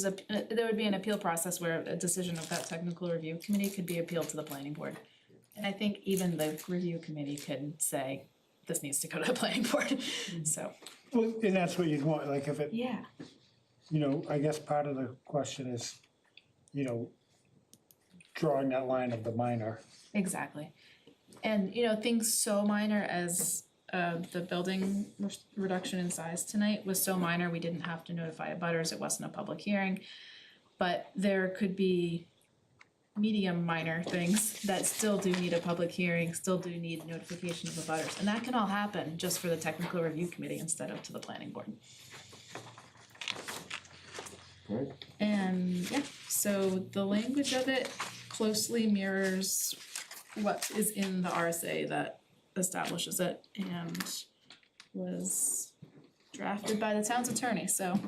would be an appeal process where a decision of that technical review committee could be appealed to the planning board. And I think even the review committee could say, this needs to go to the planning board, so. well, and that's what you'd want, like if it, Yeah. you know, I guess part of the question is, you know, drawing that line of the minor. Exactly. And, things so minor as the building reduction in size tonight was so minor, we didn't have to notify abutters, it wasn't a public hearing. But there could be medium minor things that still do need a public hearing, still do need notification of abutters. And that can all happen just for the technical review committee instead of to the planning board. Right. And yeah, so the language of it closely mirrors what is in the RSA that establishes it and was drafted by the town's attorney, so.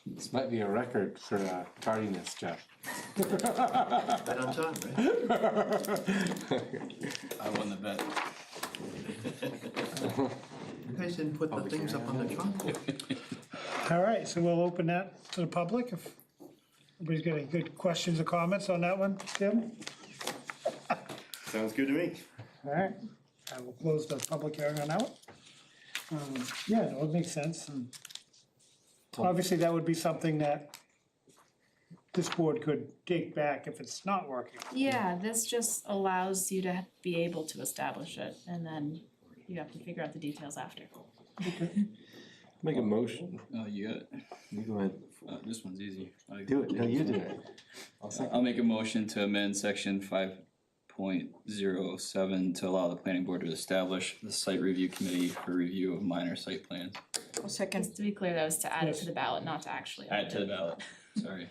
This might be a record for tardiness, Jeff. Right on time, right? I won the bet. You guys didn't put the things up on the chalkboard. All right, so we'll open that to the public. If anybody's got any good questions or comments on that one, Tim? Sounds good to me. All right, I will close the public hearing on that one. Yeah, no, it makes sense, and obviously that would be something that this board could take back if it's not working. Yeah, this just allows you to be able to establish it, and then you have to figure out the details after. Make a motion. Oh, you got it. You go ahead. This one's easy. Do it. No, you do it. I'll make a motion to amend section 5.07 to allow the planning board to establish the site review committee for review of minor site plans. Second. Just to be clear, that was to add it to the ballot, not to actually. Add to the ballot, sorry.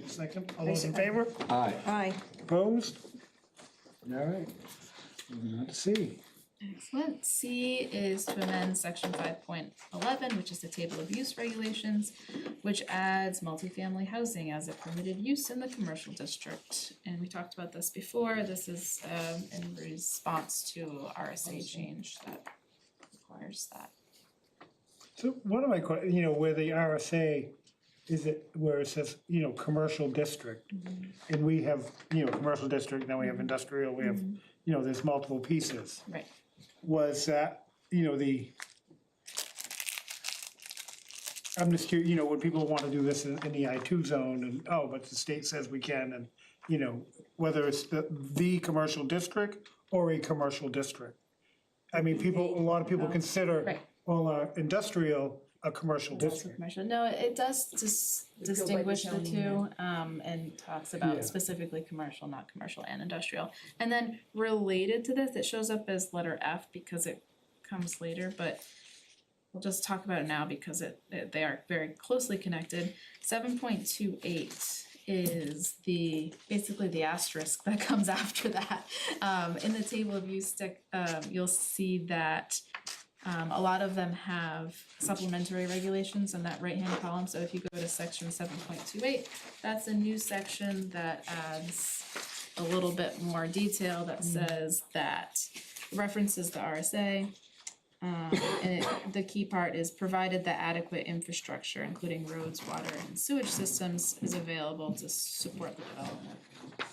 Second, all those in favor? Aye. Aye. Opposed? All right, moving on to C. Excellent. C is to amend section 5.11, which is the table of use regulations, which adds multifamily housing as a permitted use in the commercial district. And we talked about this before. This is in response to RSA change that requires that. So one of my where the RSA, is it where it says, commercial district? And we have, commercial district, now we have industrial, we have, there's multiple pieces. Right. Was that, I'm just curious, when people want to do this in the I2 zone and, but the state says we can, and, whether it's the commercial district or a commercial district. I mean, a lot of people consider, Right. well, industrial a commercial district. Commercial, no, it does distinguish the two, and talks about specifically commercial, not commercial and industrial. And then related to this, it shows up as letter F because it comes later, but I'll just talk about it now because they are very closely connected. 7.28 is basically the asterisk that comes after that. In the table of use you'll see that a lot of them have supplementary regulations in that right-hand column. So if you go to section 7.28, that's a new section that adds a little bit more detail that says that references the RSA. And the key part is provided that adequate infrastructure, including roads, water, and sewage systems, is available to support the development.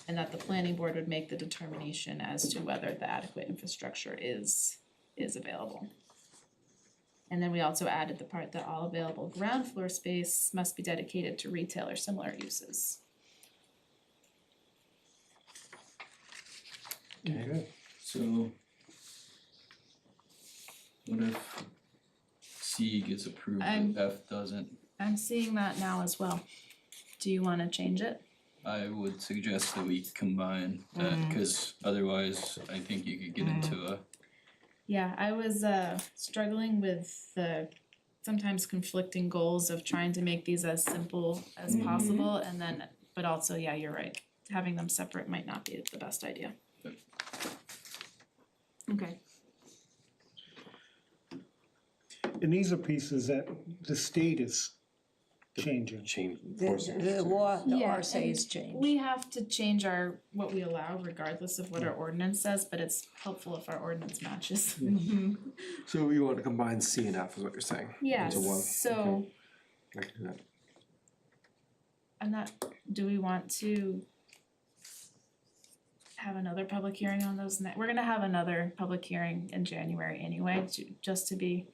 And that the planning board would make the determination as to whether the adequate infrastructure is available. And then we also added the part that all available ground floor space must be dedicated to retail or similar uses. Okay. So what if C gets approved, but F doesn't? I'm seeing that now as well. Do you wanna change it? I would suggest that we combine that, cause otherwise I think you could get into a, Yeah, I was struggling with the sometimes conflicting goals of trying to make these as simple as possible and then, but also, yeah, you're right. Having them separate might not be the best idea. Okay. And these are pieces that the state is changing. The law, the Yeah, RSA and has changed. we have to change what we allow regardless of what our ordinance says, but it's helpful if our ordinance matches. So you want to combine C and F is what you're saying? Yes, Into one? so I can do that. I'm not, do we want to have another public hearing on those? We're gonna have another public hearing in January anyway, just to be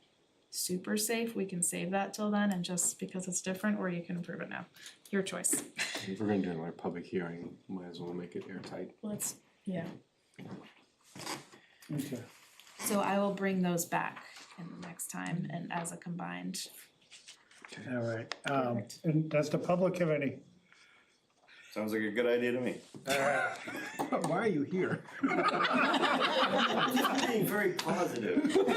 super safe. We can save that till then and just because it's different, or you can approve it now. Your choice. If we're gonna do another public hearing, might as well make it airtight. Let's, yeah. Okay. So I will bring those back in the next time and as a combined. All right. And does the public have any? Sounds like a good idea to me. Why are you here? Being very positive. I've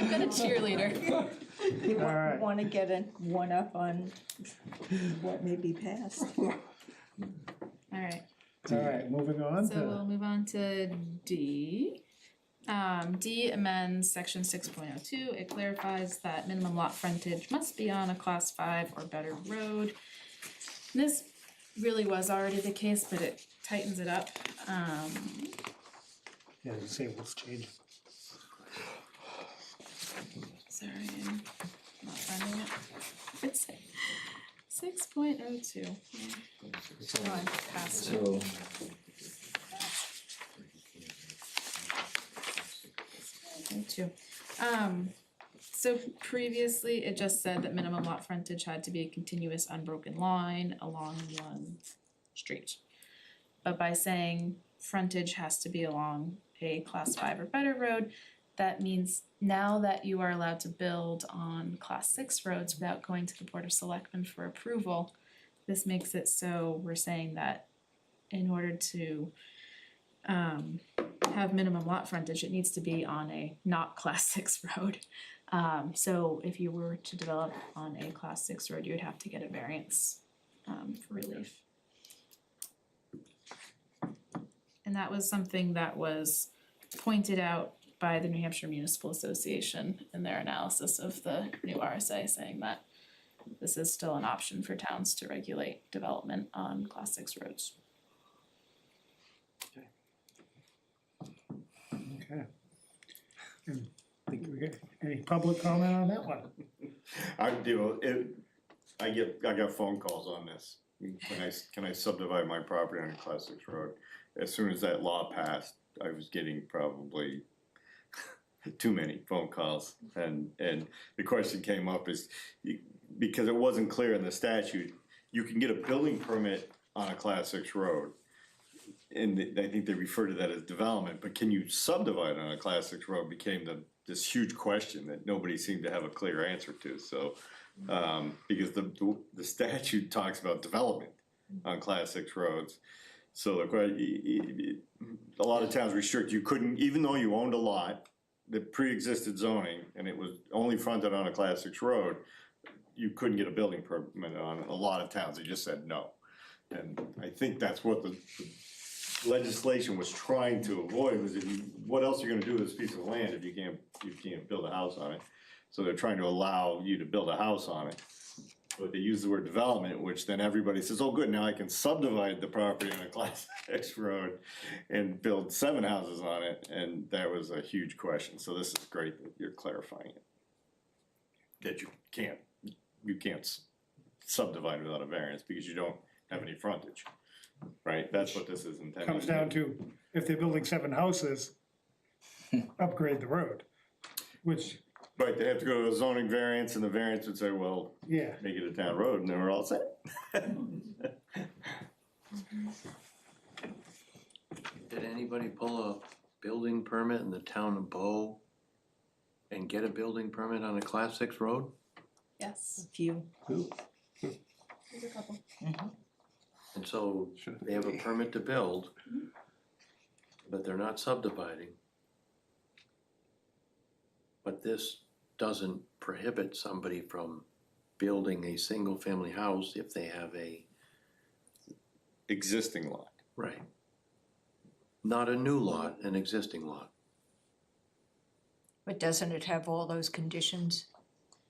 got a cheerleader. All right. Want to get one up on what may be passed. Alright, All right, moving on so we'll to, move on to D. D amends section 6.02. It clarifies that minimum lot frontage must be on a class 5 or better road. And this really was already the case, but it tightens it up. yeah, the table's changing. Sorry, I'm not finding it. It's 6.02. Come on, past it. so. Two. So previously, it just said that minimum lot frontage had to be a continuous unbroken line along one street. But by saying frontage has to be along a class 5 or better road, that means now that you are allowed to build on class 6 roads without going to the Board of Selectmen for approval, this makes it so we're saying that in order to have minimum lot frontage, it needs to be on a not class 6 road. So if you were to develop on a class 6 road, you would have to get a variance for relief. And that was something that was pointed out by the New Hampshire Municipal Association in their analysis of the new RSA, saying that this is still an option for towns to regulate development on class 6 roads. Okay. And think we got any public comment on that one? I got phone calls on this. Can I subdivide my property on a class 6 road? As soon as that law passed, I was getting probably too many phone calls. And the question came up is, because it wasn't clear in the statute, you can get a building permit on a class 6 road. And I think they refer to that as development, but can you subdivide on a class 6 road became this huge question that nobody seemed to have a clear answer to, so. Because the statute talks about development on class 6 roads. So a lot of towns restrict, you couldn't, even though you owned a lot that pre-existed zoning and it was only fronted on a class 6 road, you couldn't get a building permit on it. A lot of towns, they just said no. And I think that's what the legislation was trying to avoid, was what else are you gonna do with this piece of land if you can't build a house on it? So they're trying to allow you to build a house on it. But they use the word development, which then everybody says, oh, good, now I can subdivide the property on a class X road and build 7 houses on it, and that was a huge question, so this is great that you're clarifying it. That you can't subdivide without a variance because you don't have any frontage, right? That's what this is intended to do. Comes down to, if they're building 7 houses, upgrade the road, which, Right, they have to go to a zoning variance, and the variance would say, well, yeah. make it a town road, and then we're all set. Did anybody pull a building permit in the town of Bow and get a building permit on a class 6 road? Yes, A few. there's a couple. And so they have a permit to build, but they're not subdividing. But this doesn't prohibit somebody from building a single-family house if they have a, Existing lot. right. Not a new lot, an existing lot. But doesn't it have all those conditions?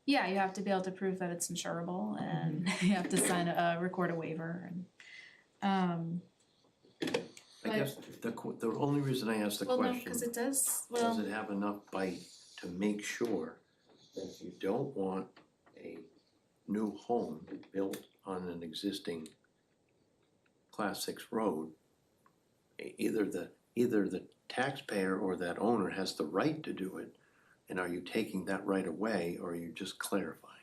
Yeah, you have to be able to prove that it's insurable, and you have to sign record a waiver, and, I guess the only reason I asked the well, no, question, cause it does, does well, it have enough bite to make sure that you don't want a new home built on an existing class 6 road? Either the taxpayer or that owner has the right to do it, and are you taking that right away, or are you just clarifying?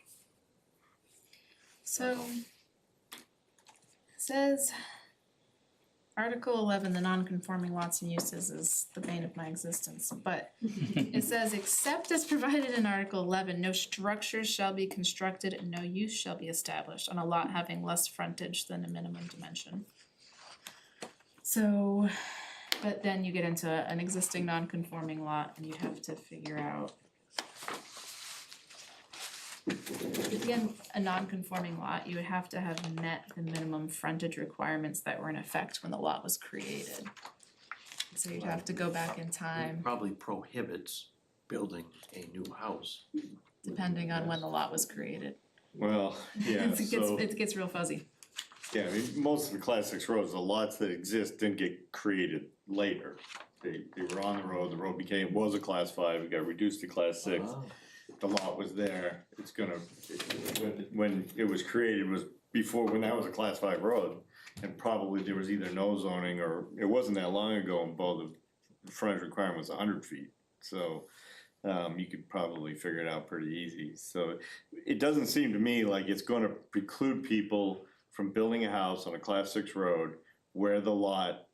so. It says, Article 11, the non-conforming lots and uses is the bane of my existence, but it says, except as provided in Article 11, no structures shall be constructed and no use shall be established on a lot having less frontage than a minimum dimension. So, but then you get into an existing non-conforming lot and you'd have to figure out. Again, a non-conforming lot, you would have to have met the minimum frontage requirements that were in effect when the lot was created. So you'd have to go back in It time, probably prohibits building a new house. depending on when the lot was created. Well, yeah, so, It gets real fuzzy. yeah, I mean, most of the class 6 roads, the lots that exist didn't get created later. They were on the road was a class 5, it got reduced to class 6. The lot was there, when it was created was before, when that was a class 5 road. And probably there was either no zoning, or it wasn't that long ago, and both the frontage requirement was 100 feet. So, you could probably figure it out pretty easy. So it doesn't seem to me like it's gonna preclude people from building a house on a class 6 road where the lot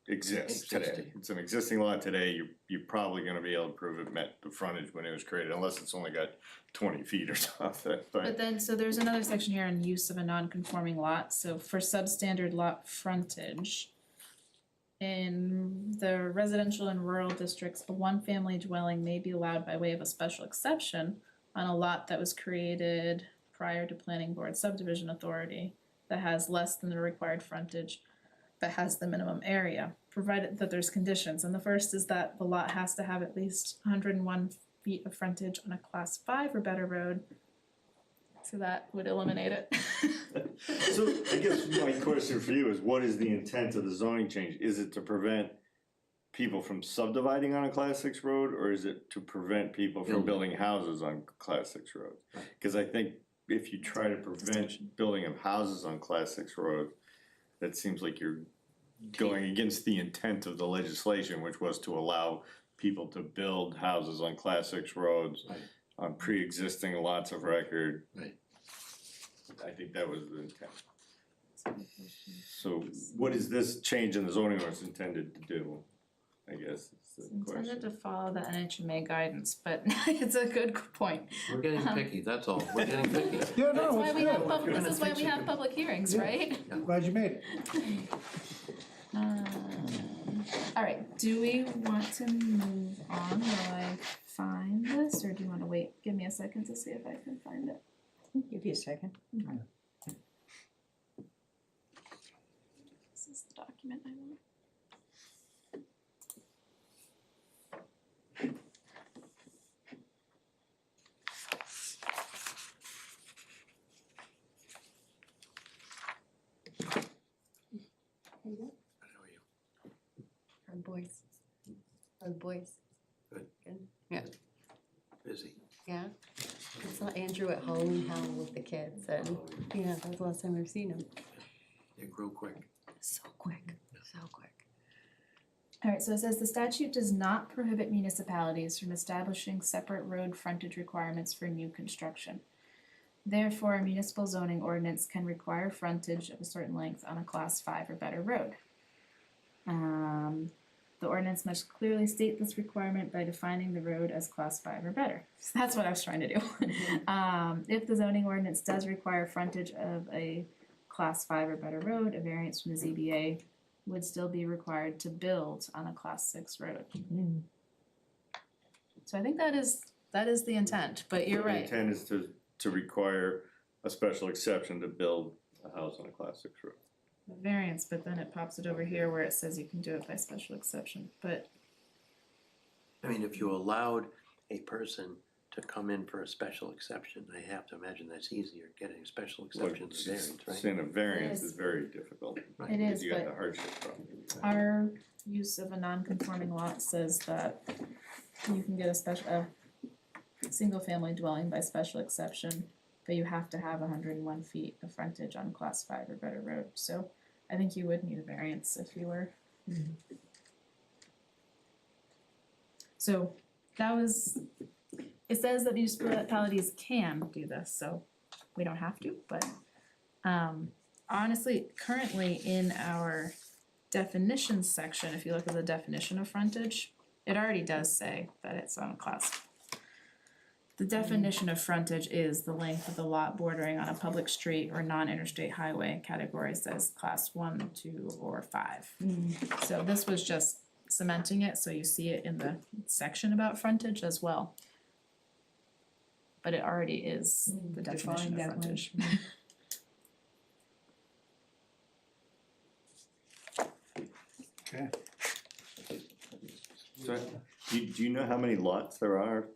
exists today. Existing. It's an existing lot today, you're probably gonna be able to prove it met the frontage when it was created, unless it's only got 20 feet or something, But then, so there's another section here on use of a non-conforming lot, so for substandard lot frontage. In the residential and rural districts, a one-family dwelling may be allowed by way of a special exception on a lot that was created prior to planning board subdivision authority that has less than the required frontage, but has the minimum area, provided that there's conditions. And the first is that the lot has to have at least 101 feet of frontage on a class 5 or better road. So that would eliminate it. So I guess my question for you is, what is the intent of the zoning change? Is it to prevent people from subdividing on a class 6 road, or is it to prevent people from building houses on class 6 roads? Cause I think if you try to prevent building of houses on class 6 roads, that seems like you're going against the intent of the legislation, which was to allow people to build houses on class 6 roads on pre-existing lots of record. Right. I think that was the intent. So what is this change in the zoning ordinance intended to do? I guess is the Intended to question. follow the NHMA guidance, but it's a good point. We're getting picky, that's all, we're getting picky. Yeah, That's no, why it's we have good. this is why we have public hearings, right? Glad you made it. Alright, Do we want to move on while I find this, or do you wanna wait? Give me a second to see if I can find it. Give you a second. This is the document I want. Our boys. Our boys. Good. Yeah, Busy. yeah. I saw Andrew at Halloween Howl with the kids and, yeah, that was the last time I've seen him. They grow quick. So quick, so quick. Alright, so it says the statute does not prohibit municipalities from establishing separate road frontage requirements for new construction. Therefore, a municipal zoning ordinance can require frontage of a certain length on a class 5 or better road. The ordinance must clearly state this requirement by defining the road as class 5 or better. So that's what I was trying to do. If the zoning ordinance does require frontage of a class 5 or better road, a variance from the ZBA would still be required to build on a class 6 road. So I think that is the intent, but you're The right. intent is to require a special exception to build a house on a class 6 road. The variance, but then it pops it over here where it says you can do it by special exception, but I mean, if you allowed a person to come in for a special exception, I have to imagine that's easier, getting a special exception to variance, right? Saying a variance It is. is very difficult. Right. it is, You got the but hardship problem. our use of a non-conforming lot says that you can get a single family dwelling by special exception, but you have to have 101 feet of frontage on class 5 or better road, so I think you would need a variance if you were. So that was, it says that municipalities can do this, so we don't have to, but honestly, currently in our definitions section, if you look at the definition of frontage, it already does say that it's on a class. The definition of frontage is the length of the lot bordering on a public street or non-interstate highway, category says class 1, 2, or 5. So this was just cementing it, so you see it in the section about frontage as well. But it already is the definition of Define that frontage. Okay. So, do you know how many lots there are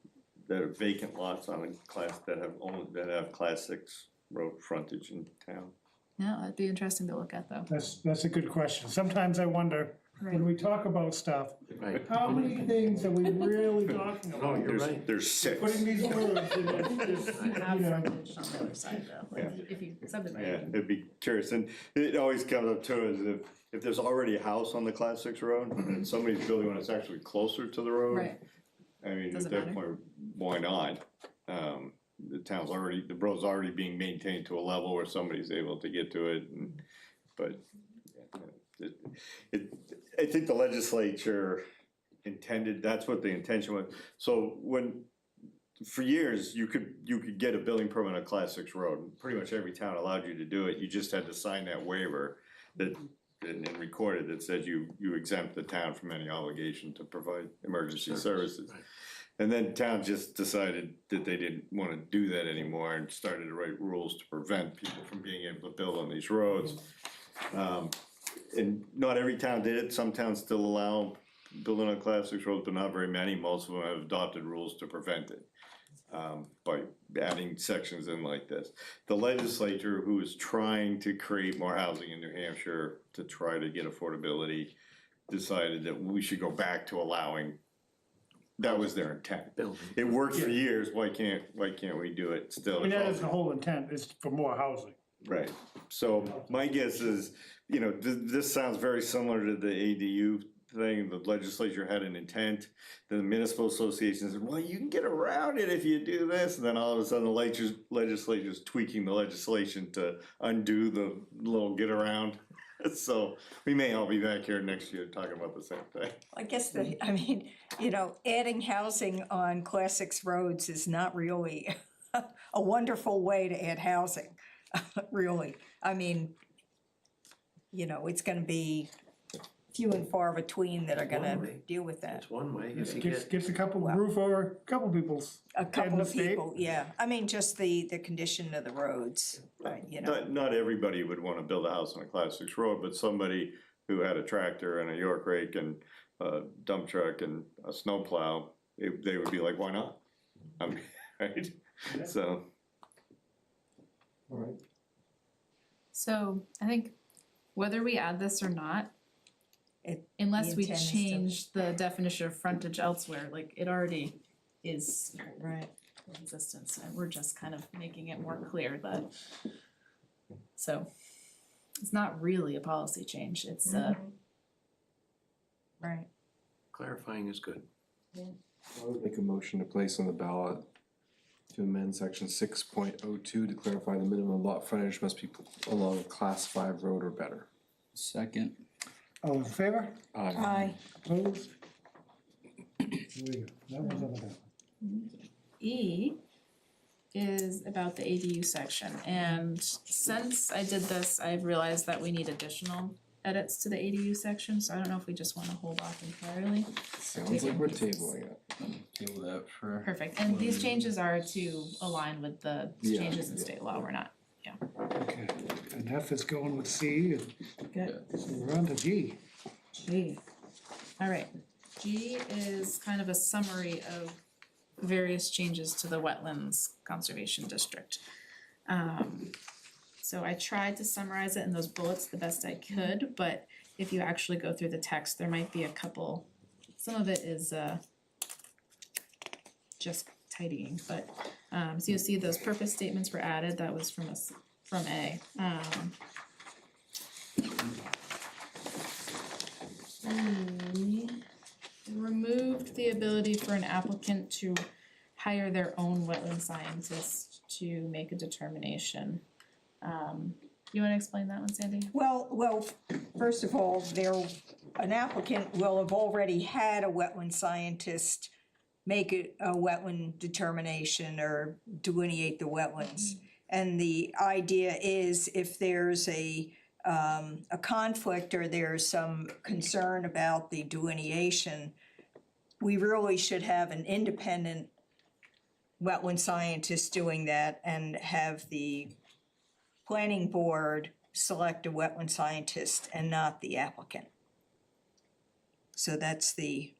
that are vacant lots on a class, that have class 6 road frontage in town? Yeah, that'd be interesting to look at though. That's a good question. Sometimes I wonder, when we talk about stuff, Right. how many things are we really talking about? You're right. There's 6. Putting these words in this, You have you know, frontage on the other side though, like if you subdivide Yeah, it. it'd be curious, and it always comes up too, is if there's already a house on the class 6 road, and somebody's building one that's actually closer to the road. Right. I mean, at Doesn't that matter. point, why not? The road's already being maintained to a level where somebody's able to get to it, but I think the legislature intended, that's what the intention was. So for years, you could get a building permit on a class 6 road, pretty much every town allowed you to do it, you just had to sign that waiver that, and record it, that said you exempt the town from any obligation to provide emergency services. Right. And then town just decided that they didn't wanna do that anymore and started to write rules to prevent people from being able to build on these roads. And not every town did it, some towns still allow building on class 6 roads, but not very many, most of them have adopted rules to prevent it. By adding sections in like this. The legislature, who is trying to create more housing in New Hampshire to try to get affordability, decided that we should go back to allowing, that was their intent. Building. It worked for years, why can't we do it still? I mean, that is the whole intent, is for more housing. Right, so my guess is, this sounds very similar to the ADU thing, the legislature had an intent, then the municipal association said, well, you can get around it if you do this, and then all of a sudden the legislature's tweaking the legislation to undo the little get around. So we may all be back here next year talking about the same thing. I guess adding housing on class 6 roads is not really a wonderful way to add housing, really. I mean, it's gonna be few and far between that are gonna One way. deal with that. It's one way, if you get, Gets a roof over a couple people's A head in couple the of state. people, yeah. I mean, just the condition of the roads, you know. Not everybody would wanna build a house on a class 6 road, but somebody who had a tractor and a York rake and a dump truck and a snowplow, they would be like, why not? I mean, right? So, Alright. So I think whether we add this or not, unless the we intent is to- change the definition of frontage elsewhere, like it already is Right. in existence, and we're just kind of making it more clear that. So it's not really a policy change, it's Right. clarifying is good. I would make a motion to place on the ballot to amend section 6.02 to clarify the minimum lot frontage must be along a class 5 road or better. Second. All in favor? Aye. Opposed? There we go. That one's on the ballot. E is about the ADU section, and since I did this, I've realized that we need additional edits to the ADU section, so I don't know if we just wanna hold off entirely. Sounds like we're tabling it. Table that for. Perfect, and these changes are to align with the Yeah, changes in yeah. state law, we're not, Okay, and F is going with C, and good. so we're on to G. G. Alright, G is kind of a summary of various changes to the Wetlands Conservation District. So I tried to summarize it in those bullets the best I could, but if you actually go through the text, there might be a couple, some of it is just tidying, but so you'll see those purpose statements were added, that was from us, from A. We removed the ability for an applicant to hire their own wetland scientist to make a determination. You wanna explain that one, Sandy? Well, first of all, an applicant will have already had a wetland scientist make a wetland determination or delineate the wetlands. And the idea is if there's a conflict or there's some concern about the delineation, we really should have an independent wetland scientist doing that and have the planning board select a wetland scientist and not the applicant. So that's the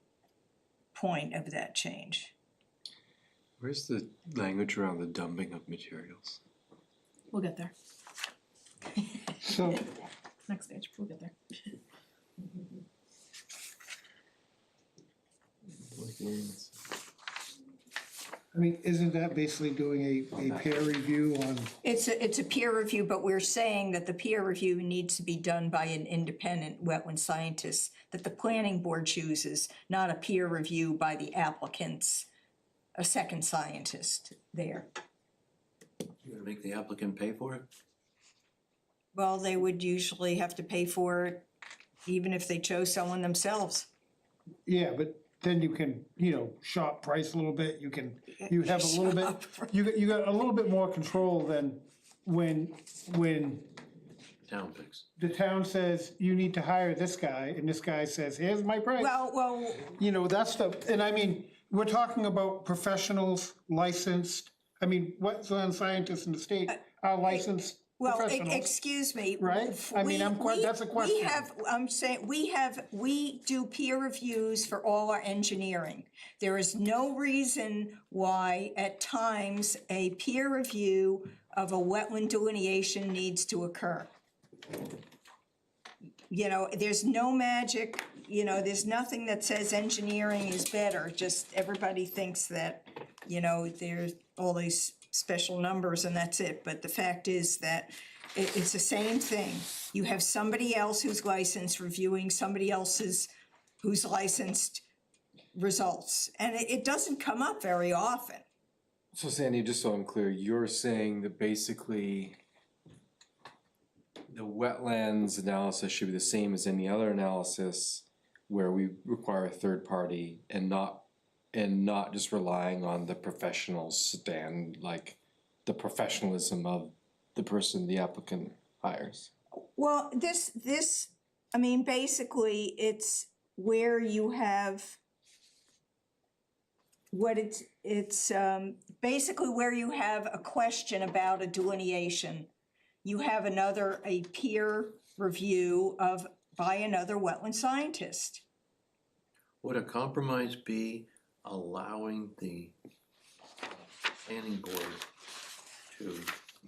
point of that change. Where's the language around the dumping of materials? We'll get there, So, next page, we'll get there. I mean, isn't that basically doing a peer review on, It's a peer review, but we're saying that the peer review needs to be done by an independent wetland scientist that the planning board chooses, not a peer review by the applicants, a second scientist there. You gonna make the applicant pay for it? Well, they would usually have to pay for it even if they chose someone themselves. yeah, but then you can, shop price a little bit, you have a little bit, you got a little bit more control than when Town picks. the town says, you need to hire this guy, and this guy says, here's my price. Well, That's and I mean, we're talking about professionals, licensed, wetland scientists in the state are licensed well, professionals. excuse me. Right? I mean, that's a question. We do peer reviews for all our engineering. There is no reason why at times a peer review of a wetland delineation needs to occur. There's no magic, there's nothing that says engineering is better, just everybody thinks that, there's all these special numbers and that's it, but the fact is that it's the same thing. You have somebody else who's licensed reviewing somebody else's who's licensed results, and it doesn't come up very often. So Sandy, just so I'm clear, you're saying that basically the wetlands analysis should be the same as any other analysis where we require a third party and not just relying on the professionals like the professionalism of the person the applicant hires. Well, this I mean, basically, it's where you have basically where you have a question about a delineation. You have a peer review by another wetland scientist. Would a compromise be allowing the planning board to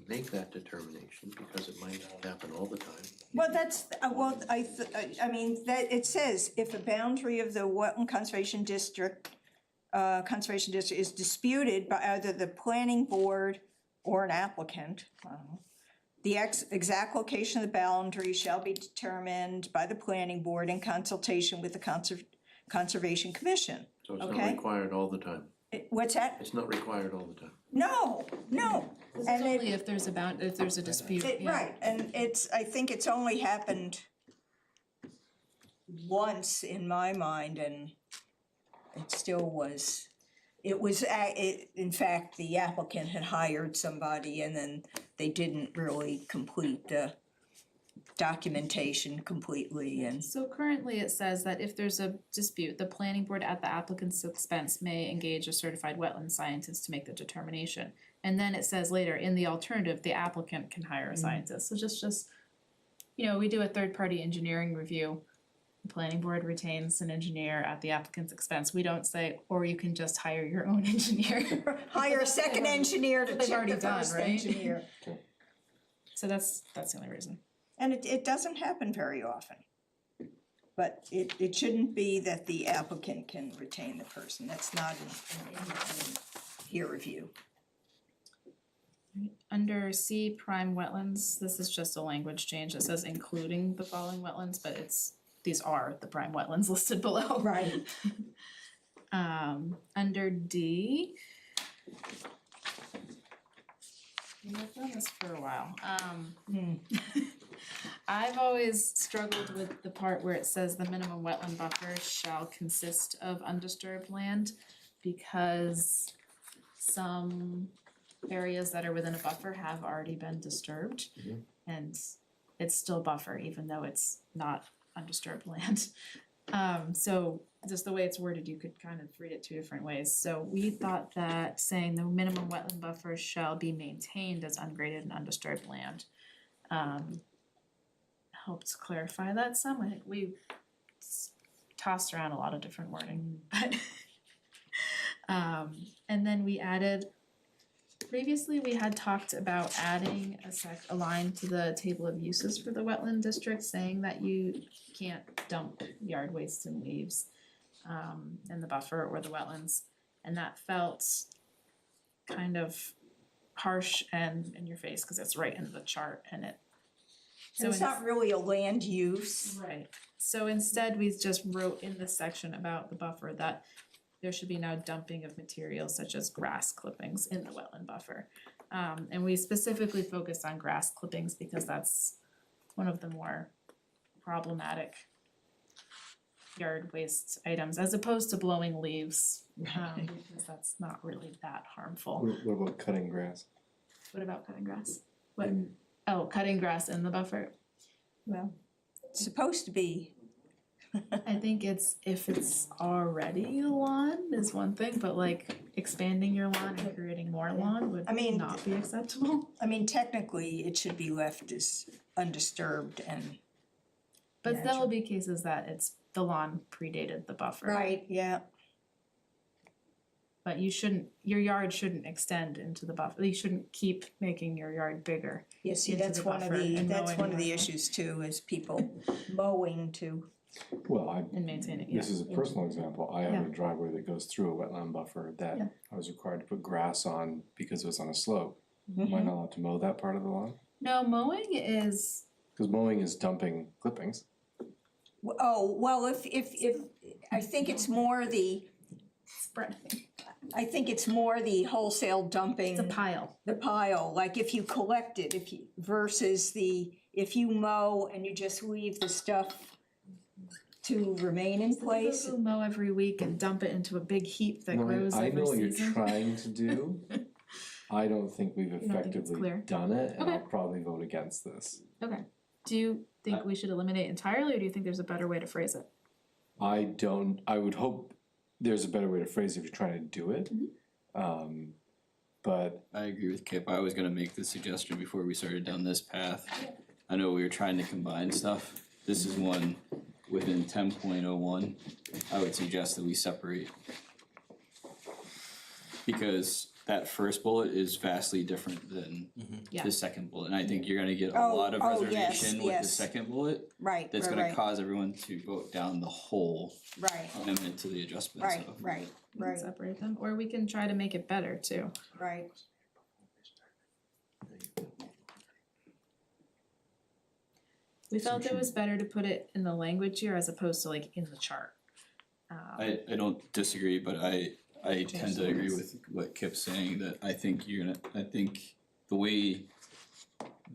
make that determination, because it might not happen all the time? Well, that's, I mean, that, it says, if a boundary of the wetland conservation district is disputed by either the planning board or an applicant, the exact location of the boundary shall be determined by the planning board in consultation with the Conservation Commission. So it's Okay. not required all the time? What's that? It's not required all the time? No. This is And only if there's a dispute, yeah. Right, and I think it's only happened once in my mind, and it still was, in fact, the applicant had hired somebody and then they didn't really complete the documentation completely, and So currently it says that if there's a dispute, the planning board at the applicant's expense may engage a certified wetland scientist to make the determination. And then it says later, in the alternative, the applicant can hire a scientist, so just, we do a third-party engineering review. The planning board retains an engineer at the applicant's expense, we don't say, or you can just hire your own engineer. hire a second engineer to They've check already the done, first right? engineer. So that's the only reason. And it doesn't happen very often. But it shouldn't be that the applicant can retain the person, that's not in peer review. Under C prime wetlands, this is just a language change, it says including the following wetlands, but these are the prime wetlands listed below. Right. Under D. I've done this for a while, I've always struggled with the part where it says the minimum wetland buffer shall consist of undisturbed land, because some areas that are within a buffer have already been disturbed. And it's still buffer, even though it's not undisturbed land. So just the way it's worded, you could kind of read it two different ways. So we thought that saying the minimum wetland buffer shall be maintained as ungraded and undisturbed land helped clarify that some. We tossed around a lot of different wording, but and then we added, previously we had talked about adding a line to the table of uses for the wetland district, saying that you can't dump yard waste and leaves in the buffer or the wetlands, and that felt kind of harsh and in your face, cause it's right in the chart and it. So It's not really a land use. Right, so instead we just wrote in this section about the buffer that there should be no dumping of materials such as grass clippings in the wetland buffer. And we specifically focused on grass clippings because that's one of the more problematic yard waste items, as opposed to blowing leaves, because that's not really that harmful. What about cutting grass? What about cutting grass? What? Oh, cutting grass in the buffer. Well, it's supposed to be. I think if it's already lawn is one thing, but like expanding your lawn and creating more lawn would not be acceptable. I mean, technically, it should be left as undisturbed and. But there will be cases that the lawn predated the buffer. Right, yeah. But your yard shouldn't extend into the buffer, you shouldn't keep making your yard bigger. Yeah, see, into that's the one of buffer the, and that's mowing one of the more. issues too, is people mowing to. Well, And maintaining, yeah. this is a personal example, I have Yeah. a driveway that goes through a wetland buffer that Yeah. I was required to put grass on because it was on a slope. Am I Mhm. not allowed to mow that part of the lawn? No, mowing is, Cause mowing is dumping clippings. Oh, well, if, I think it's more the, spreading. I think it's more the wholesale dumping. It's a pile. The pile, like if you collect it, versus if you mow and you just leave the stuff to remain in place. People who mow every week and dump it into a big heap that No, grows I every know what you're season. trying to do. I don't think we've You don't think it's effectively clear? done it, and I'll Okay. probably vote against this. Okay, Do you think we should eliminate entirely, or do you think there's a better way to phrase it? I would hope there's a better way to phrase it if you're trying to do it. But I agree with Kip. I was gonna make the suggestion before we started down this path. I know we were trying to combine stuff. This is one within 10.01. I would suggest that we separate. Because that first bullet is vastly different than Yeah. the second bullet. And I think you're gonna get a Oh, lot of oh, yes, reservation with the yes. second bullet. Right, That's right, gonna right. cause everyone to vote down the whole Right, amendment to the adjustment, right, so. right, We can right, separate them, or we can try to make it better too. right. We felt it was better to put it in the language here as opposed to like in the chart. I don't disagree, but I tend to agree with what Kip's saying, that I think the way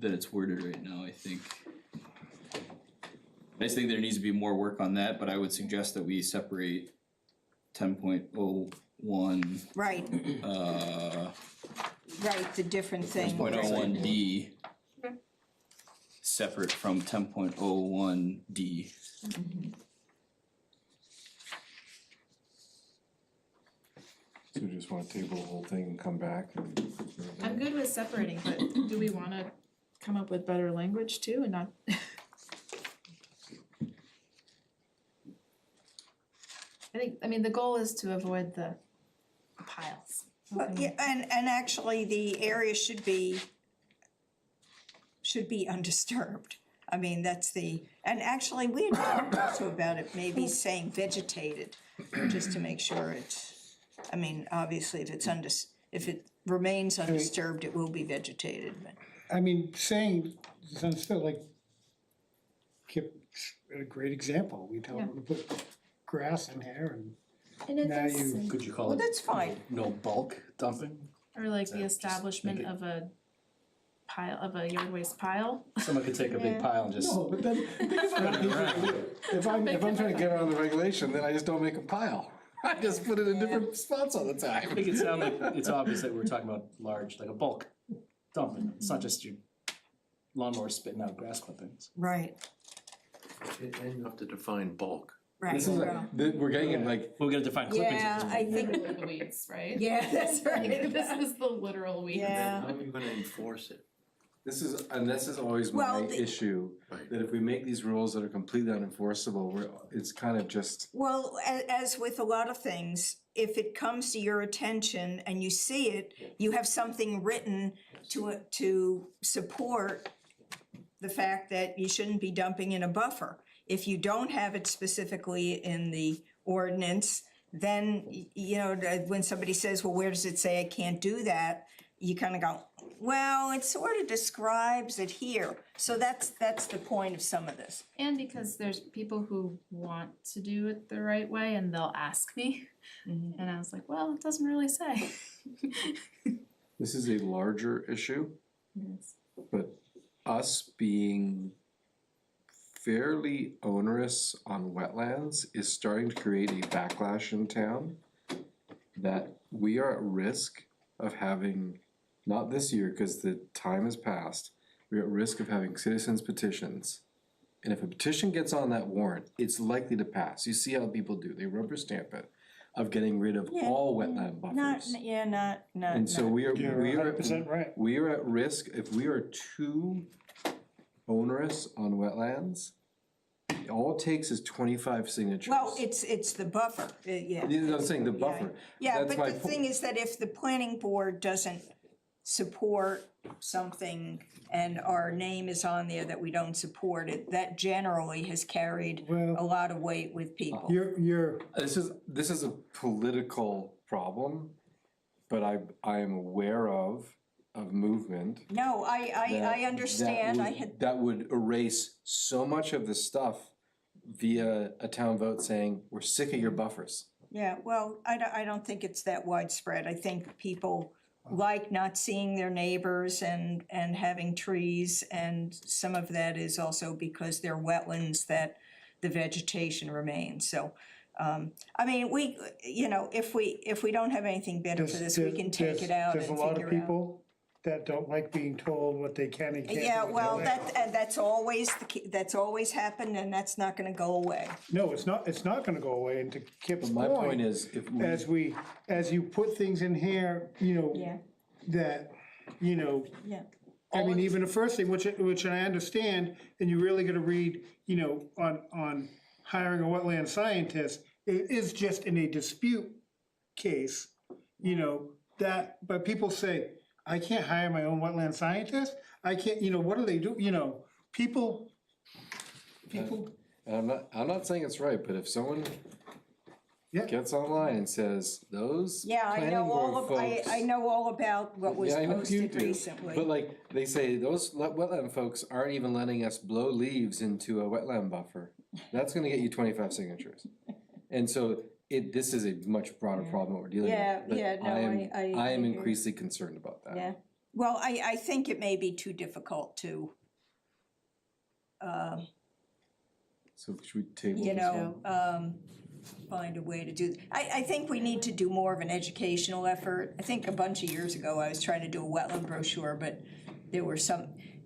that it's worded right now, I just think there needs to be more work on that, but I would suggest that we separate 10.01, Right, right, the different thing. 10.01D separate from 10.01D. so we just wanna table the whole thing and come back and. I'm good with separating, but do we wanna come up with better language too and not? I mean, the goal is to avoid the piles. Well, yeah, and actually, the area should be undisturbed. I mean, that's and actually, we had talked also about it, maybe saying vegetated, just to make sure I mean, obviously, if it remains undisturbed, it will be vegetated, but. I mean, saying it's undisturbed, like Kip's a great example. We tell them to put grass in here and now you. Could you call Well, that's fine. no bulk dumping? Or like the establishment of a pile, of a yard waste pile. Someone could take a big pile and just. No, but then, think about it. If I'm trying to get around the regulation, then I just don't make a pile. I just put it in different spots all the time. Make it sound like it's obvious that we're talking about large, like a bulk dumping. It's not just your lawnmower spitting out grass clippings. Right, And you have to define bulk. right, This is well, we're getting it like, We're gonna define clippings. yeah, I think, The weeds, right? yeah, that's right. This is the literal weeds. Yeah. How are you gonna enforce it? this is always Well, my the- issue, Right. that if we make these rules that are completely unenforceable, it's kind of just. Well, as with a lot of things, if it comes to your attention and you see it, you have something written to support the fact that you shouldn't be dumping in a buffer. If you don't have it specifically in the ordinance, then, when somebody says, well, where does it say I can't do that? You kind of go, well, it sort of describes it here. So that's the point of some of this. And because there's people who want to do it the right way and they'll ask me. And I was like, well, it doesn't really say. This is a larger issue, Yes. but us being fairly onerous on wetlands is starting to create a backlash in town that we are at risk of having, not this year, because the time has passed, we're at risk of having citizens petitions. And if a petition gets on that warrant, it's likely to pass. You see how people do, they rubber stamp it, of getting rid of all wetland buffers. Not. And so we are, You're 100% right. we are at risk, if we are too onerous on wetlands, all it takes is 25 signatures. Well, it's the buffer, yeah. You know what I'm saying, the Yeah. buffer. Yeah, That's but my the po- thing is that if the planning board doesn't support something and our name is on there that we don't support it, that generally has carried Well- a lot of weight with people. You're, This is a political problem, but I am aware of movement. No, I understand, That would erase so much of the stuff via a town vote saying, we're sick of your buffers. yeah, well, I don't think it's that widespread. I think people like not seeing their neighbors and having trees, and some of that is also because they're wetlands that the vegetation remains, so. I mean, if we don't have anything better for this, we can take it out and there's a lot of figure out. people that don't like being told what they can and can't do. Yeah, with well, their land. that's always, that's always happened, and that's not gonna go away. No, it's not gonna go away, and to Kip's My point point, is, if we, as you put things in here, you know, Yeah. that, you know, Yeah. I mean, even the first thing, which I understand, and you really gotta read, you know, on hiring a wetland scientist, it is just in a dispute case, you know, that, but people say, I can't hire my own wetland scientist, I can't, you know, what do they do, you know, people, and I'm not saying it's right, but if someone Yeah. gets online and says, those Yeah, I planning know all board of, folks. I know all about what was Yeah, I know you posted do. recently. But like, they say, those wetland folks aren't even letting us blow leaves into a wetland buffer. That's gonna get you 25 signatures. And so this is a much broader problem that we're dealing Yeah, with. but yeah, no, I am agree. increasingly concerned about that. Yeah, well, I think it may be too difficult to, So should we table you this know, one? find a way to do, I think we need to do more of an educational effort. I think a bunch of years ago, I was trying to do a wetland brochure, but there were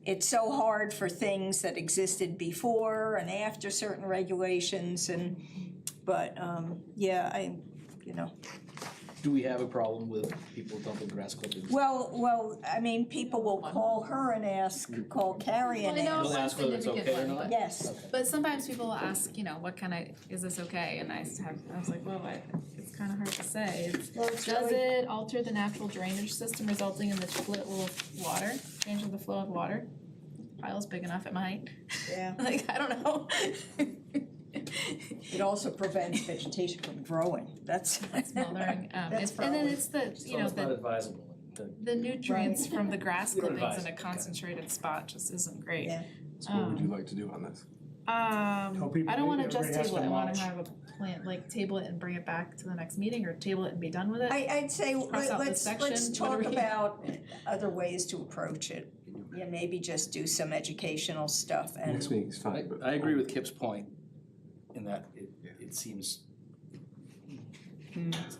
it's so hard for things that existed before and after certain regulations but, yeah, you know. Do we have a problem with people dumping grass clippings? Well, I mean, people will call her and call Carrie and Well, I know ask. They'll ask whether it's significant okay or one, not? but- Yes, But sometimes people will ask, you know, what kind of, is this okay? And I was like, well, it's kind of hard to say. Does it alter the natural drainage system resulting in the flow of water, changing the flow of water? Pile's big enough, it might. yeah. Like, I don't know. It also prevents vegetation from growing, that's. Smoldering, That's and then it's the, you know, So it's not the, advisable. the nutrients from the grass You don't clippings in advise, a concentrated spot just isn't great. Yeah. So what would you like to do on this? Tell people I don't wanna everybody just has table to it, I wanna mulch. have a plan, like table it and bring it back to the next meeting, or table it and be done with it. I'd say, Cross out this let's section, talk whatever you- about other ways to approach it. Yeah, maybe just do some educational stuff and. Next meeting's fine, but. I agree with Kip's point in that it seems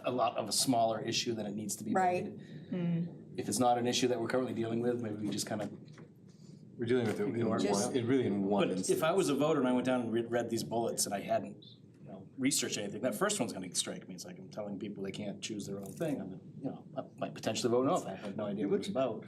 a lot of a smaller issue than it needs to be Right. made. If it's not an issue that we're currently dealing with, maybe we just kind of. We're dealing with it in Ignore one, it. really in one But instance. if I was a voter and I went down and read these bullets and I hadn't, you know, researched anything, that first one's gonna strike me. It's like I'm telling people they can't choose their own thing. I'm, you know, I might potentially vote no if I have no idea what it's about.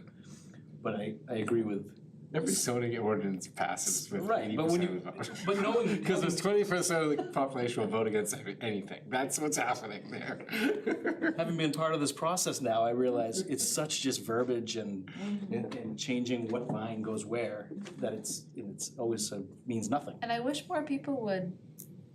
But I agree with. Every zoning ordinance passes with Right, eighty but when percent you- of the vote. but knowing- Because there's 20% of the population will vote against anything. That's what's happening there. Having been part of this process now, I realize it's such just verbiage and changing what line goes where, that it's always means nothing. And I wish more people would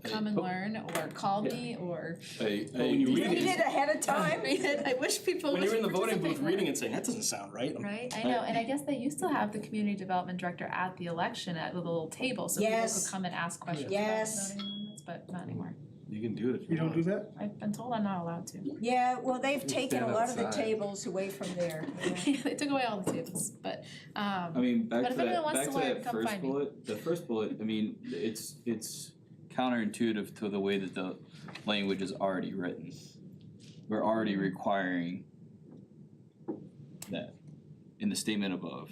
come and learn, or call me, or But when you read Read it it, ahead of time. read it. I wish people would when you're in the voting booth participate reading more. it saying, that doesn't sound right. Right, I know, and I guess they used to have the community development director at the election at the little table, so people Yes. could come and ask questions Yes. about zoning amendments, but not anymore. You can do it if You don't do that? I've been told I'm not allowed to. Yeah, well, they've taken a stand lot of the outside. tables away from there. They took away all the tables, but, I mean, back But to if anyone that, wants back to to learn, that come first find me. bullet, the first bullet, I mean, it's counterintuitive to the way that the language is already written. We're already requiring that in the statement above.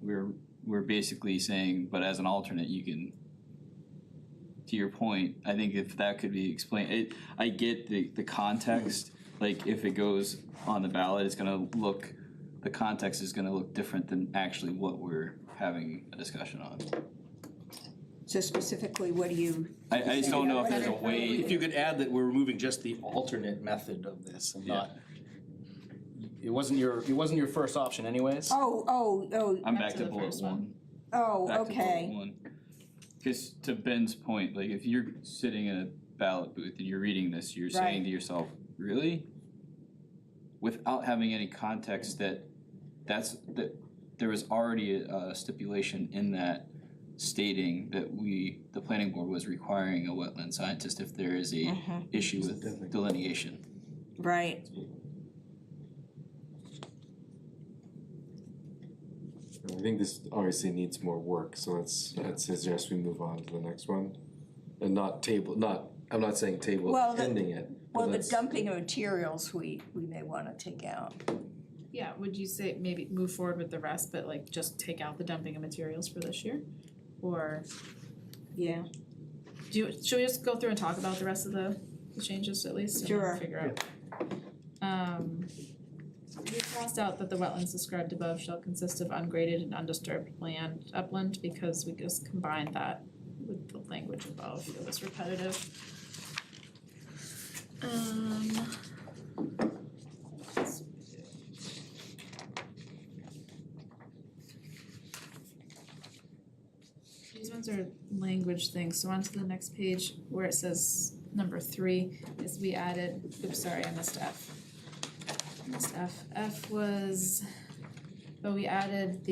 We're basically saying, but as an alternate, you can, to your point, I think if that could be explained, I get the context, like if it goes on the ballot, it's gonna look, the context is gonna look different than actually what we're having a discussion on. So specifically, what do you? I just don't know if there's a If way, you could add that we're removing just the alternate method of this and not, it wasn't your first option anyways. Oh, I'm back to bullet one. oh, Back to bullet okay. one. Cause to Ben's point, like if you're sitting in a ballot booth and you're reading this, you're saying Right. to yourself, really? Without having any context that there was already a stipulation in that stating that the planning board was requiring a wetland scientist if there is a issue with delineation. Right. I think this obviously needs more work, so I'd suggest we move on to the next one. And I'm not saying table Well, ending it. but Well, the let's- dumping of materials, we may wanna take out. Yeah, would you say maybe move forward with the rest, but like just take out the dumping of materials for this year? Or Yeah, should we just go through and talk about the rest of the changes at least? And then Sure. figure out. We crossed out that the wetlands described above shall consist of ungraded and undisturbed land upland because we just combined that with the language above, it was repetitive. These ones are language things, so on to the next page where it says number 3 is we added, oops, sorry, I missed F. F was, but we added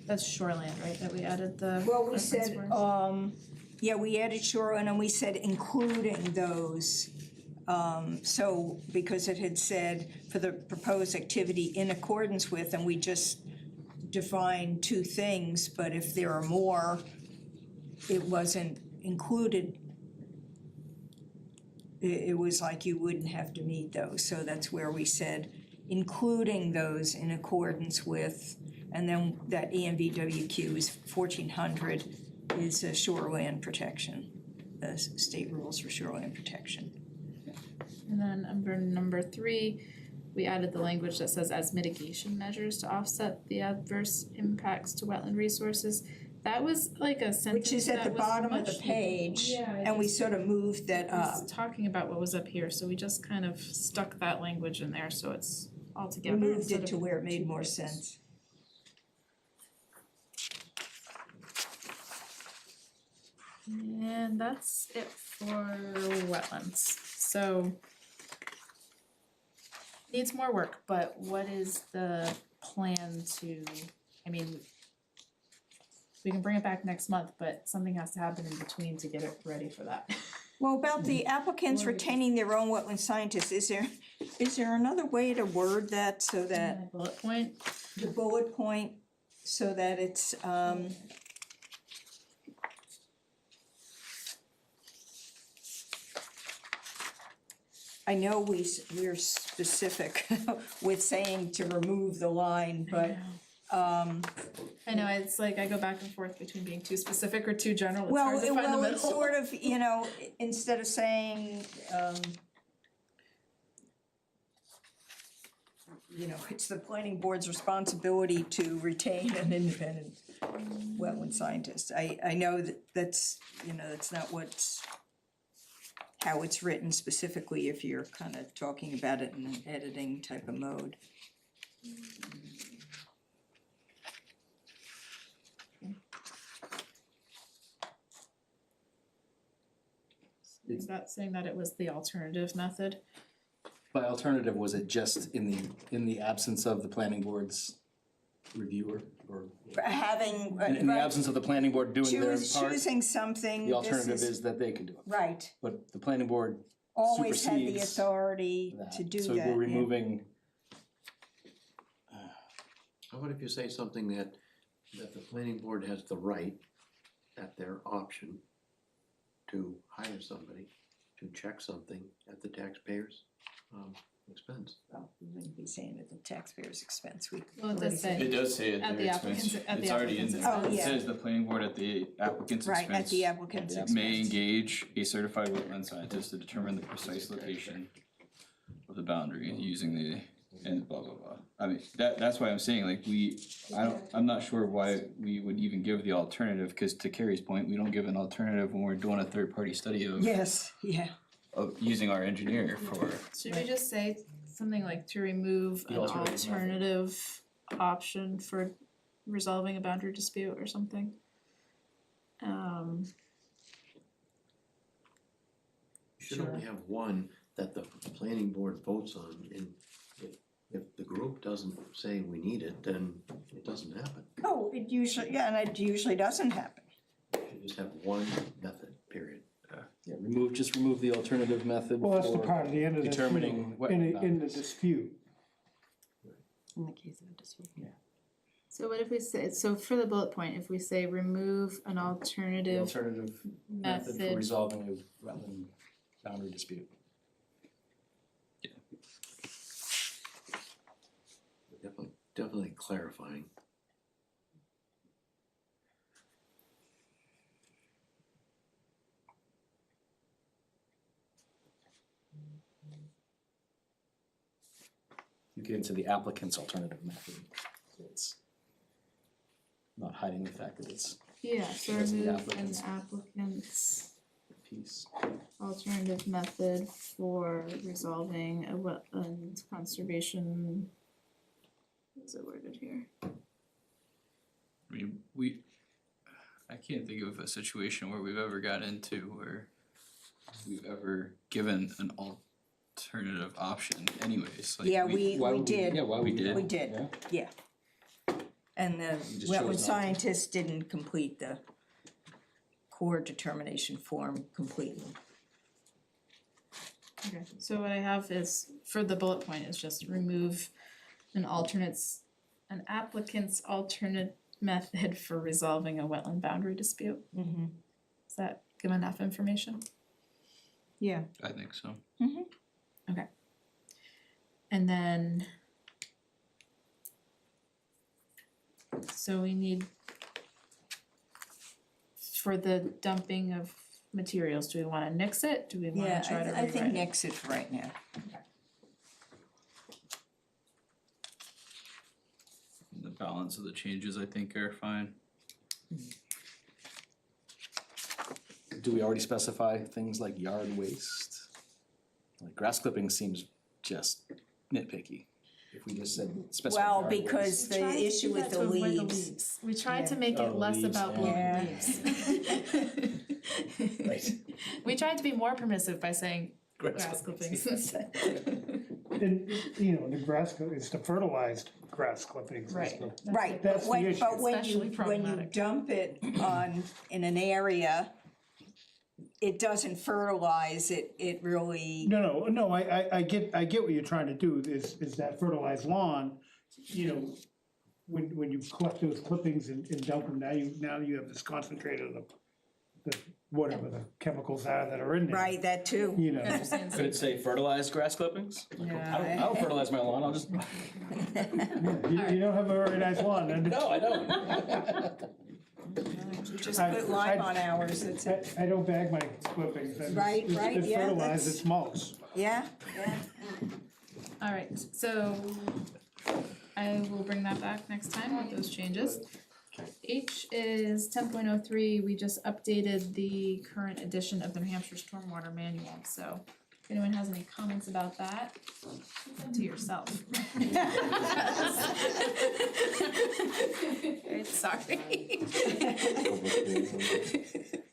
that's shoreland, right, that we added the. well, we reference said, for? yeah, we added shoreline and we said including those. So, because it had said for the proposed activity in accordance with, and we just defined 2 things, but if there are more, it wasn't included. It was like you wouldn't have to meet those, so that's where we said including those in accordance with, and then that ENVWQ is 1400 is a shoreland protection, the state rules for shoreland protection. And then under number 3, we added the language that says as mitigation measures to offset the adverse impacts to wetland resources. That was like a sentence Which is at the that was bottom of the much- page, Yeah, it and we just- sort of moved that It was up. talking about what was up here, so we just kind of stuck that language in there, so it's all We together. moved instead it of to where it made 2 more places. sense. And that's it for wetlands, so. Needs more work, but what is the plan to, I mean. We can bring it back next month, but something has to happen in between to get it ready for that. Well, about the applicants retaining their own wetland scientists, is there another way to word that so that Bullet point, the bullet point, so that it's, I know we're specific with saying to remove the line, but, I know, it's like I go back and forth between being too specific or too general, it's well, hard to find the well, middle. it's sort of, you know, instead of saying, you know, it's the planning board's responsibility to retain an independent wetland scientist. I know that's, you know, that's not how it's written specifically if you're kind of talking about it in an editing type of mode. Is that saying that it was the alternative method? By alternative, was it just in the absence of the planning board's reviewer or? Having, In the absence of the planning board doing their part, choosing something, the this alternative is, is that they can do it. right, But the planning board always had the supersedes authority that. to do that. So we're yeah. removing, How about if you say something that the planning board has the right, at their option, to hire somebody to check something at the taxpayer's expense? Well, we wouldn't be saying at the taxpayer's expense, we. Well, it does say. It does say at At their the expense, applicant's- at the it's already in applicant's there. expense. It Oh, says the planning board at the applicant's expense. Right, at the applicant's expense. May engage a certified wetland scientist to determine the precise location of the boundary using the, and blah, blah, blah. I mean, that's why I'm saying, like, I'm not sure why we would even give the alternative, cause to Carrie's point, we don't give an alternative when we're doing a third-party study Yes, yeah. of using our engineer for. Should we just say something like to remove The an alternative method. alternative option for resolving a boundary dispute or something? You should only have one that the planning board votes on, and if the group doesn't say we need it, then it doesn't happen. Oh, it usually, yeah, and it usually doesn't happen. You just have one method, period. yeah, just remove the alternative method Well, that's the for part at the end of the, determining what. in the dispute. In the case of a dispute. So what if we say, so for the bullet point, if we say remove an The alternative alternative method for method, resolving a wetland boundary dispute. definitely clarifying. You get into the applicant's alternative method. It's not hiding the fact that it's Yeah, so That's the remove an applicant's- applicant's a piece. alternative method for resolving a wetland conservation. What's it worded here? I mean, I can't think of a situation where we've ever got into where we've ever given an alternative option anyways, like. Yeah, why we would did. Yeah, why we did. We did, yeah. And the You just chose not wetland to. scientists didn't complete the core determination form completely. Okay, so what I have is, for the bullet point, is just remove an applicant's alternate method for resolving a wetland boundary dispute. Mm-hmm. Does that give enough information? Yeah. I think so. Okay. And then. So we need. For the dumping of materials, do we wanna nix it? Do we wanna Yeah, try to I think rewrite it? nix it for right now. The balance of the changes I think are fine. Do we already specify things like yard waste? Like grass clipping seems just nitpicky. If we just said specify Well, yard waste. because the issue with the leaves. We tried to Yeah. make it Oh, less leaves, about yeah. blowing leaves. Right. We tried to be more permissive by saying Grass grass clippings, clippings instead. And, you know, the grass, it's the fertilized grass clippings. Right. Right, That's but the issue. when you, Especially when you problematic. dump it in an area, it doesn't fertilize, it really, No, I get what you're trying to do, is that fertilized lawn, you know, when you collect those clippings and dump them, now you have this concentrate of the whatever the chemicals are that are in there. right, that too. You know, Could it say fertilized grass clippings? I don't fertilize my lawn, I'll just, you don't have a very nice lawn, and no, I don't. Just put lime on ours, that's it. I don't bag my clippings, and Right, it's right, yeah, fertilized, that's- it's mulch. Yeah, yeah. Alright, so I will bring that back next time with those changes. H is 10.03. We just updated the current edition of the New Hampshire Stormwater Manual, so if anyone has any comments about that, keep them to yourself. Sorry.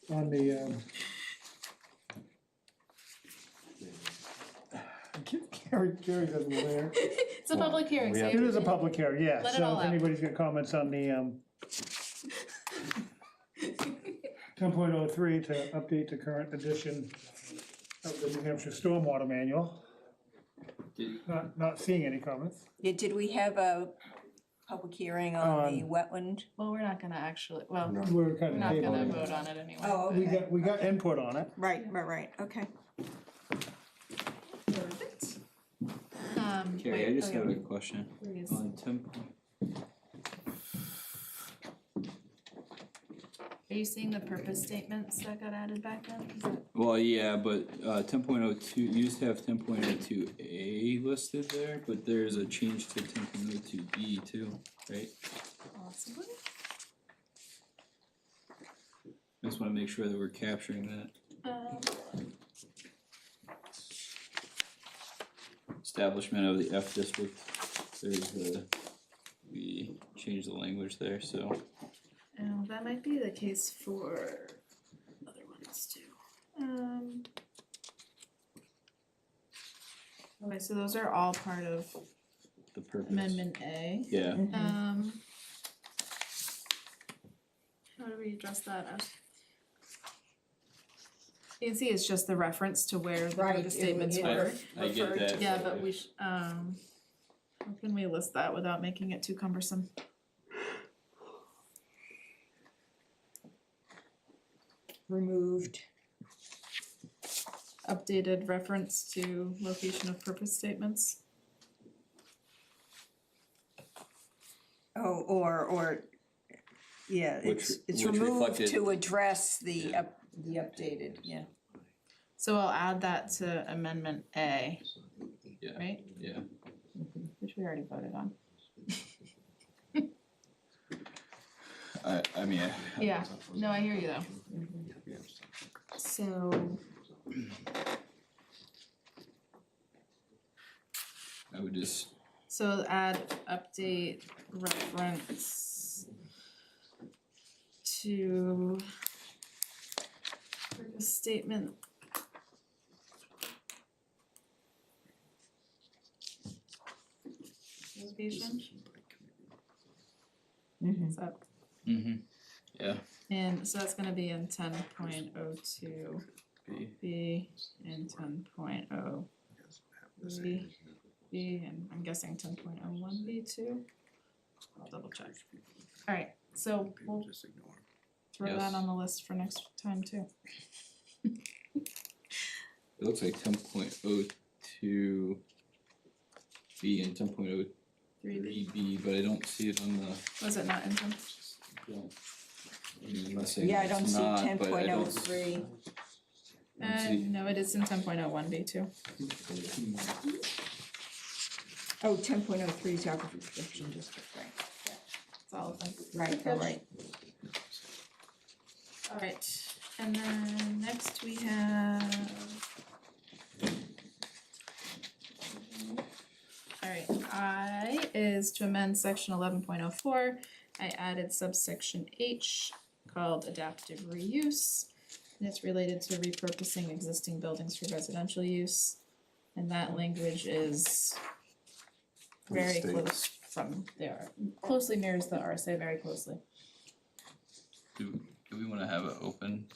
On the, Carrie doesn't there. It's a public hearing, so It is a public hearing, yeah, Let it so all if out. anybody's got comments on the, 10.03 to update the current edition of the New Hampshire Stormwater Manual. Not seeing any comments. Did we have a public hearing on the wetland? Well, we're not gonna actually, well, We're we're kind not of gonna tabling vote it. on it anyway. Oh, okay. We got input on it. Right, okay. Perfect. Carrie, wait, I just oh, have yeah. a question Please. on temp. Are you seeing the purpose statements that got added back in? Is that- Well, yeah, but 10.02, you used to have 10.02A listed there, but there's a change to 10.02B too, right? Possibly. I just wanna make sure that we're capturing that. Establishment of the F district, we changed the language there, so. That might be the case for other ones too. Okay, so those are all part of The purpose. Amendment A. Yeah, How do we address that as? You can see it's just the reference to where the Right, purpose statements it were. I get referred that. Yeah, but we how can we list that without making it too cumbersome? Removed. Updated reference to location of purpose statements. Oh, yeah, it's which removed reflected- to address the updated, yeah. So I'll add that to amendment A, Yeah, right? yeah. Which we already voted on. I mean, Yeah, no, I hear you though. So, I would just, add update reference to the statement. Location. Is that, yeah, and so that's gonna be in 10.02 B. B and 10.03 B, and I'm guessing 10.01 B too. I'll double check. Alright, so we'll throw Yes. that on the list for next time too. It looks like 10.02 B and 10.03 B, but I don't see it on the. Was it not in 10? I'm not saying Yeah, I don't it's see not, ten but I point oh don't- three. No, it is in 10.01 B too. Oh, 10.03 geography protection district, right, It's all of them. right, right. Alright, and then next we have. Alright, I is to amend section 11.04. I added subsection H called adaptive reuse. And it's related to repurposing existing buildings for residential use. And that language is very close from there, closely mirrors the RSA very closely. Do we wanna have it open,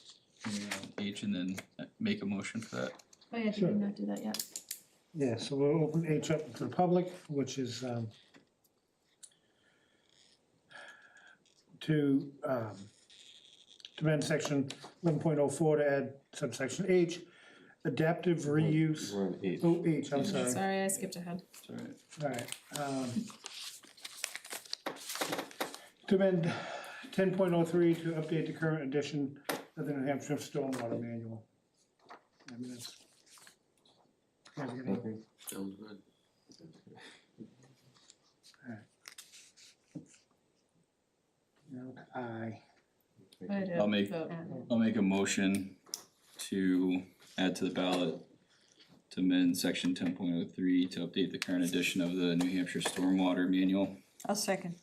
H, and then make a motion for that? Oh yeah, did Sure. we not do that yet? Yeah, so we'll open H up to the public, which is to amend section 11.04 to add subsection H, adaptive reuse. We're on H. Oh, H, I'm sorry. Sorry, I skipped ahead. It's alright. Alright, to amend 10.03 to update the current edition of the New Hampshire Stormwater Manual. I mean, that's. Yeah, we're gonna- Okay. Sounds good. no, I. I'll make a motion to add to the ballot to amend section 10.03 to update the current edition of the New Hampshire Stormwater Manual. I'll second.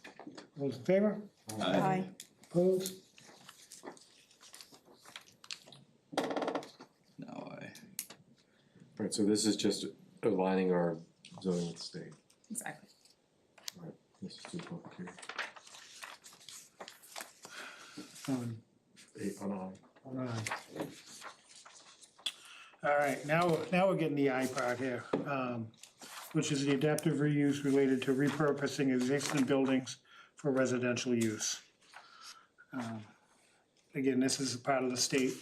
Those in favor? Aye. Opposed? Now Right, so this is just aligning our zoning with the state. Exactly. Right, this is the public hearing. On I. Alright, now we're getting the I part here, which is the adaptive reuse related to repurposing existing buildings for residential use. Again, this is a part of the state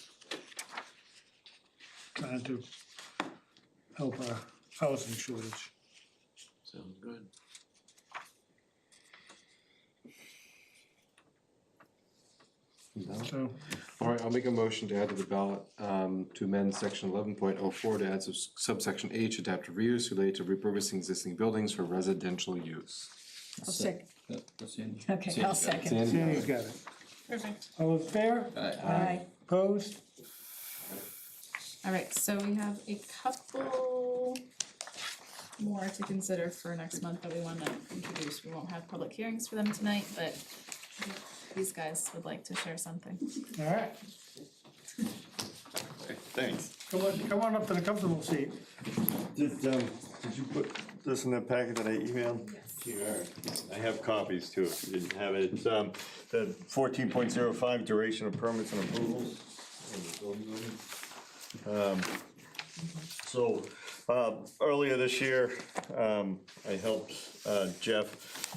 trying to help our housing shortage. Sounds good. So, All right, I'll make a motion to add to the ballot, to amend section 11.04 to add subsection H, adaptive reuse related to repurposing existing buildings for residential use. I'll second. that's Sandy. Okay, I'll second. Sandy? Sandy's got it. Perfect. All in favor? Aye. Opposed? Alright, so we have a couple more to consider for next month that we wanna introduce. We won't have public hearings for them tonight, but these guys would like to share something. Alright, Thanks. come on up to the comfortable seat. Did you put this in that packet that I emailed? Yes. I have copies too, if you didn't have it. It's, the 14.05 duration of permits and approvals. So, earlier this year, I helped, Jeff,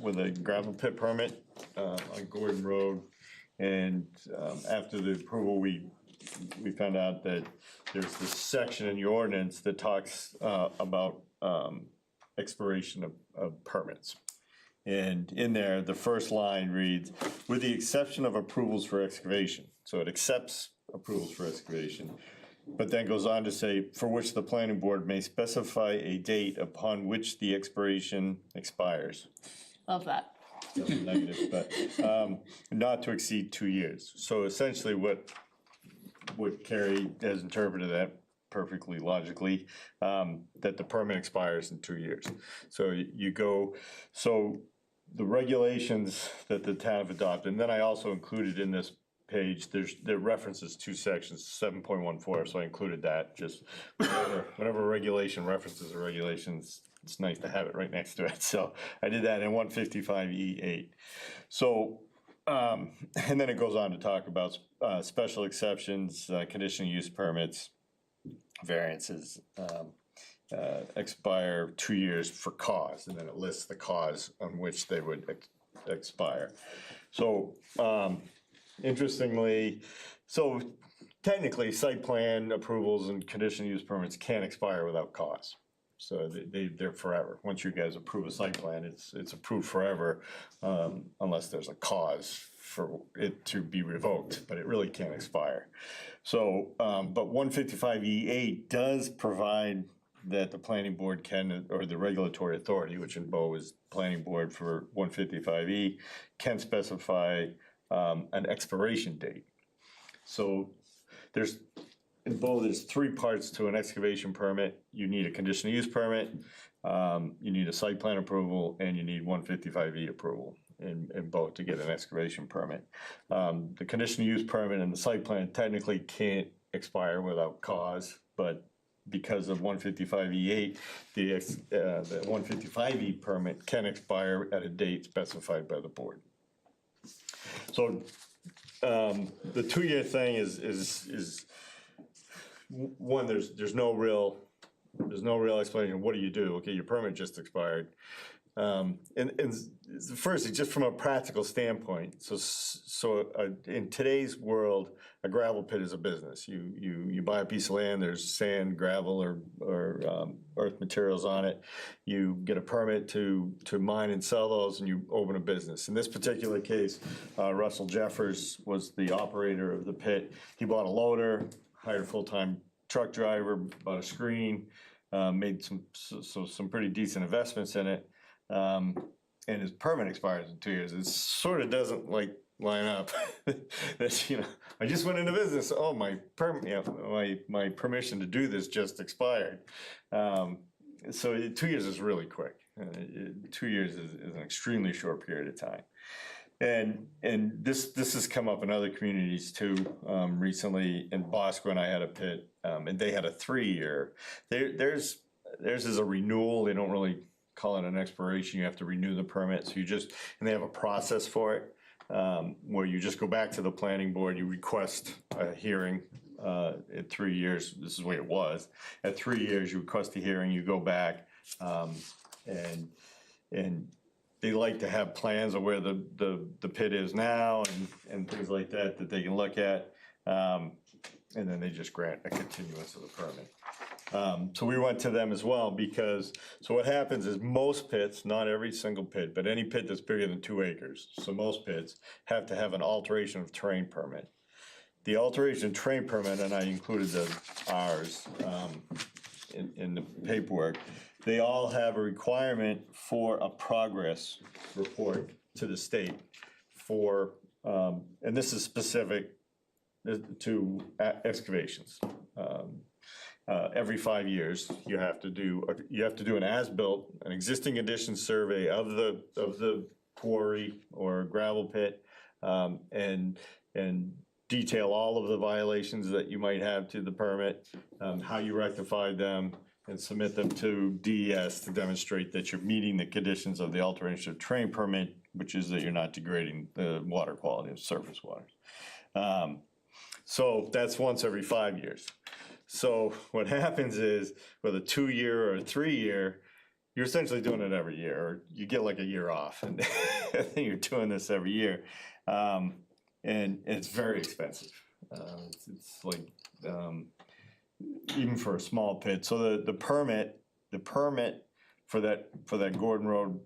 with a gravel pit permit, on Gordon Road. And, after the approval, we found out that there's this section in the ordinance that talks, about, expiration of permits. And in there, the first line reads, with the exception of approvals for excavation. So it accepts approvals for excavation, but then goes on to say, for which the planning board may specify a date upon which the expiration expires. Love that. That's negative, but not to exceed 2 years. So essentially what Carrie has interpreted that perfectly logically, that the permit expires in 2 years. So you go, so the regulations that the town have adopted, and then I also included in this page, there references two sections, 7.14, so I included that, just whenever a regulation references a regulations, it's nice to have it right next to it, so I did that in 155E8. So, and then it goes on to talk about special exceptions, conditional use permits, variances, expire 2 years for cause, and then it lists the cause on which they would expire. So, interestingly, so technically, site plan approvals and conditional use permits can't expire without cause. So they're forever. Once you guys approve a site plan, it's approved forever, unless there's a cause for it to be revoked, but it really can't expire. So, but 155E8 does provide that the planning board can, or the regulatory authority, which in Bo is planning board for 155E, can specify an expiration date. So in Bo, there's three parts to an excavation permit. You need a conditional use permit, you need a site plan approval, and you need 155E approval in Bo to get an excavation permit. The conditional use permit and the site plan technically can't expire without cause, but because of 155E8, the 155E permit can expire at a date specified by the board. So the 2 year thing is one, there's no real explanation. What do you do? Okay, your permit just expired. And first, just from a practical standpoint, so in today's world, a gravel pit is a business. You buy a piece of land, there's sand, gravel, or earth materials on it. You get a permit to mine and sell those, and you open a business. In this particular case, Russell Jeffers was the operator of the pit. He bought a loader, hired a full-time truck driver, bought a screen, made some pretty decent investments in it. And his permit expires in 2 years. It sort of doesn't line up. That's, I just went into business. Oh, my my permission to do this just expired. So 2 years is really quick. 2 years is an extremely short period of time. And this has come up in other communities too. Recently in Bosco, and I had a pit, and they had a 3 year. Theirs is a renewal. They don't really call it an expiration. You have to renew the permit. So and they have a process for it, where you just go back to the planning board, you request a hearing. At 3 years, this is the way it was. At 3 years, you request a hearing, you go back, and they like to have plans of where the pit is now and things like that they can look at. And then they just grant a continuance of the permit. So we went to them as well because, so what happens is most pits, not every single pit, but any pit that's bigger than 2 acres, so most pits have to have an alteration of terrain permit. The alteration of terrain permit, and I included ours in the paperwork, they all have a requirement for a progress report to the state for, and this is specific to excavations. Every 5 years, you have to do an as-built, an existing condition survey of the quarry or gravel pit, and detail all of the violations that you might have to the permit, how you rectified them, and submit them to DES to demonstrate that you're meeting the conditions of the alteration of terrain permit, which is that you're not degrading the water quality of surface waters. So that's once every 5 years. So what happens is with a 2 year or a 3 year, you're essentially doing it every year, or you get like a year off, and you're doing this every year. And it's very expensive. It's like, even for a small pit. So the permit for that Gordon Road,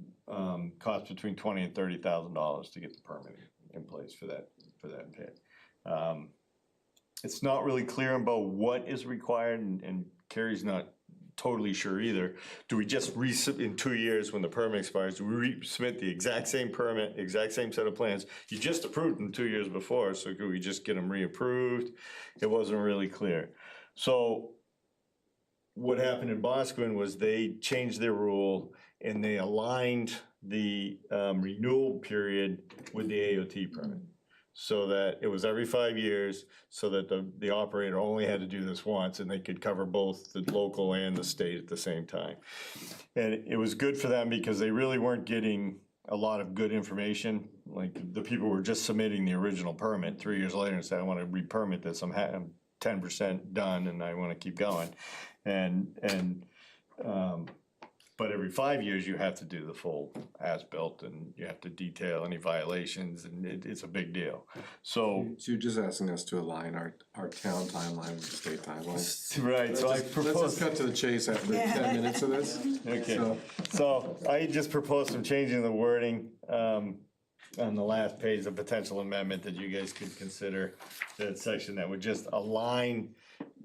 cost between $20,000 and $30,000 to get the permit in place for that pit. It's not really clear about what is required, and Carrie's not totally sure either. Do we just in 2 years when the permit expires, do we resubmit the exact same permit, exact same set of plans? You just approved them 2 years before, so could we just get them reapproved? It wasn't really clear. So what happened in Boscawen was they changed their rule and they aligned the renewal period with the AOT permit. So that it was every 5 years, so that the operator only had to do this once and they could cover both the local and the state at the same time. And it was good for them because they really weren't getting a lot of good information. Like the people were just submitting the original permit 3 years later and said, I want to re-permit this, I'm 10% done and I want to keep going. But every 5 years, you have to do the full as-built and you have to detail any violations and it's a big deal. So you're just asking us to align our town timeline with the state timeline? Right, so I Let's propose. just cut to the chase after 10 minutes of this. Okay, so I just proposed some changing the wording on the last page, a potential amendment that you guys could consider. That section that would just align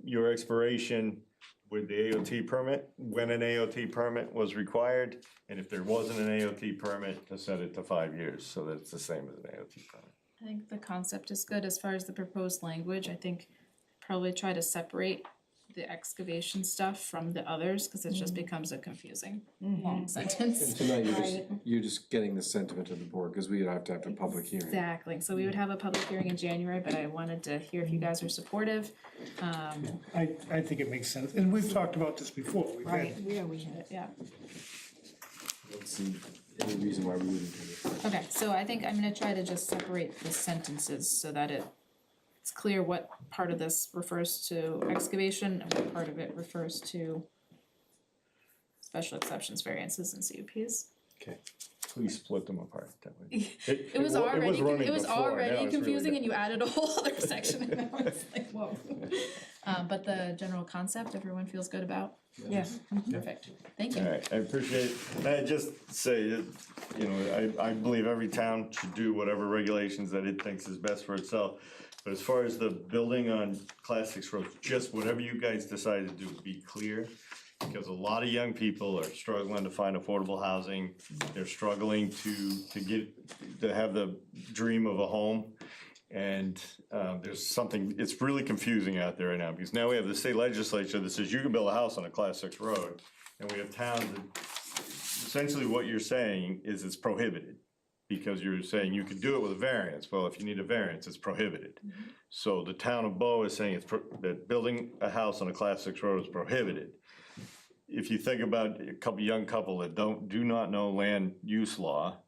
your expiration with the AOT permit, when an AOT permit was required, and if there wasn't an AOT permit, to set it to 5 years, so that it's the same as an AOT permit. I think the concept is good. As far as the proposed language, I think probably try to separate the excavation stuff from the others, cause it just becomes a confusing long sentence. And tonight, you're just getting the sentiment of the board, because we would have to have a public hearing. Exactly, so we would have a public hearing in January, but I wanted to hear if you guys are supportive. I think it makes sense, and we've talked about this before, we've had. Yeah, we had it, yeah. Let's see any reason why we wouldn't do it. Okay, so I think I'm gonna try to just separate the sentences so that it's clear what part of this refers to excavation and what part of it refers to special exceptions, variances, and CUPs. Okay, please split them apart that way. It was already, running it was before, now already it's really confusing and you added a whole other section and I was like, whoa. But the general concept, everyone feels good about? Yeah. Perfect, thank you. All right, I appreciate it. I just say that, you know, I believe every town should do whatever regulations that it thinks is best for itself. But as far as the building on Class 6 roads, just whatever you guys decide to do, be clear. Because a lot of young people are struggling to find affordable housing. They're struggling to have the dream of a home. And there's something, it's really confusing out there right now, because now we have the state legislature that says you can build a house on a Class 6 road. And we have towns that, essentially what you're saying is it's prohibited. Because you're saying you could do it with a variance. Well, if you need a variance, it's prohibited. So the town of Bow is saying that building a house on a Class 6 road is prohibited. If you think about a young couple that do not know land use law,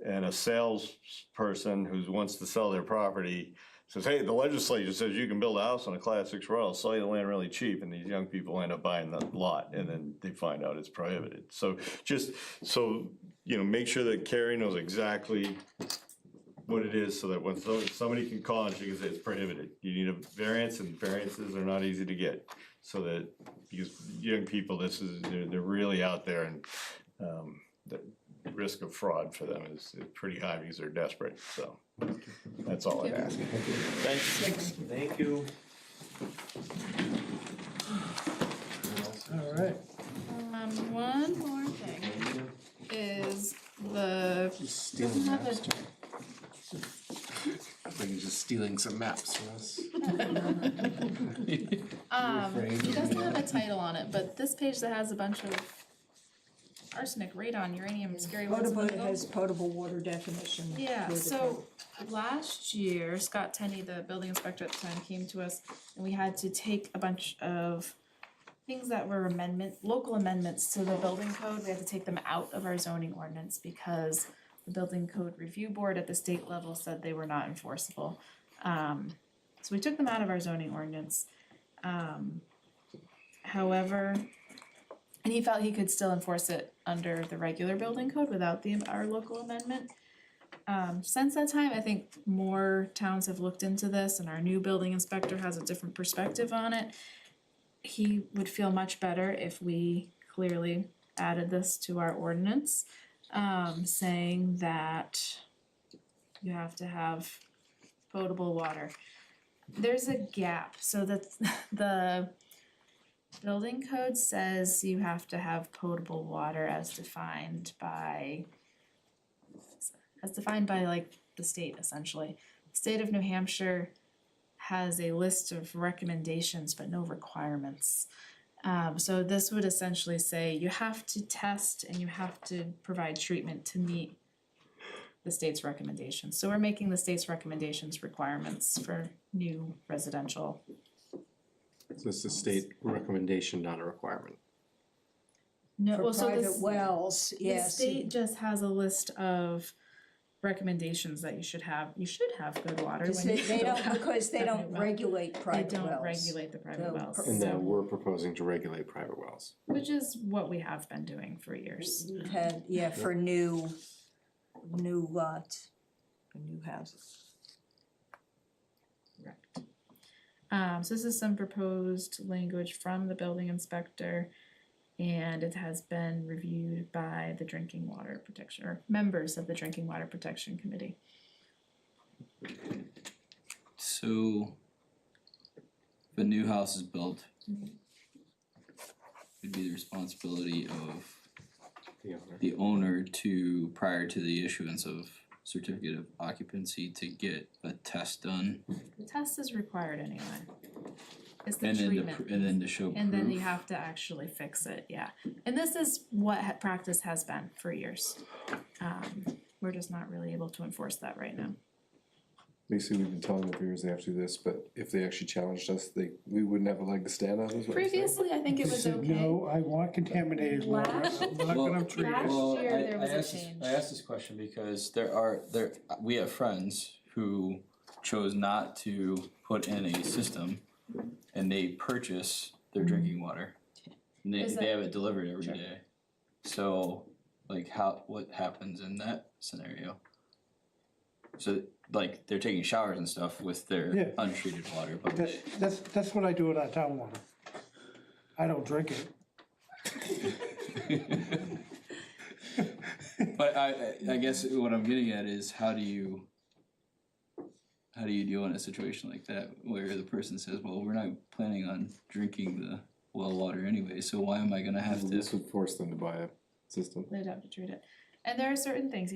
and a salesperson who wants to sell their property says, hey, the legislature says you can build a house on a Class 6 road, I'll sell you the land really cheap, and these young people end up buying the lot, and then they find out it's prohibited. So you know, make sure that Carrie knows exactly what it is, so that when somebody can call and she can say it's prohibited. You need a variance, and variances are not easy to get. So that, because young people, they're really out there, and the risk of fraud for them is pretty high because they're desperate, so that's all I'd ask. Thanks. Thank you. All right. One more thing is the. Stealing maps. Like you're just stealing some maps from us. It doesn't have a title on it, but this page that has a bunch of arsenic, radon, uranium, scary words. It has potable water definition. Yeah, so last year, Scott Tenney, the building inspector at the time, came to us and we had to take a bunch of things that were local amendments to the building code. We had to take them out of our zoning ordinance because the building code review board at the state level said they were not enforceable. So we took them out of our zoning ordinance. However, and he felt he could still enforce it under the regular building code without our local amendment. Since that time, I think more towns have looked into this and our new building inspector has a different perspective on it. He would feel much better if we clearly added this to our ordinance, saying that you have to have potable water. There's a gap, so that the building code says you have to have potable water as defined by like the state essentially. The state of New Hampshire has a list of recommendations but no requirements. So this would essentially say you have to test and you have to provide treatment to meet the state's recommendations. So we're making the state's recommendations requirements for new residential. So it's a state recommendation, not a requirement. No, For well, so private this, wells, the yes. state just has a list of recommendations that you should have good water Because when you they build don't, a because they private don't well. regulate private They wells. don't regulate the private So wells, And then so, we're proposing to regulate private wells. which is what we have been doing for years. We've had, yeah, for new lots, for new houses. So this is some proposed language from the building inspector, and it has been reviewed by the Drinking Water Protection, or members of the Drinking Water Protection Committee. So, if a new house is built, it'd be the responsibility of the owner to, prior to the issuance of certificate of occupancy, to get a test done, The test is required anyway. It's the and then treatment. and then to show And then you proof. have to actually fix it, yeah. And this is what practice has been for years. We're just not really able to enforce that right now. Basically, we've been telling them for years they have to do this, but if they actually challenged us, we wouldn't have a leg to stand on, is what you're saying? Previously, I think it They was said, okay. no, I want contaminated water, Last- I'm not gonna treat it. Last year, there was a change. I asked this question because we have friends who chose not to put in a system, and they purchase their drinking water. And Is they that- have it delivered every day. So, like, what happens in that scenario? So, like, they're taking showers and stuff with their Yeah. untreated water, but That's what I do with our town water. I don't drink it. But I guess what I'm getting at is how do you deal in a situation like that where the person says, well, we're not planning on drinking the well water anyway, so why am I gonna have to? This would force them to buy a system. They'd have to treat it. And there are certain things,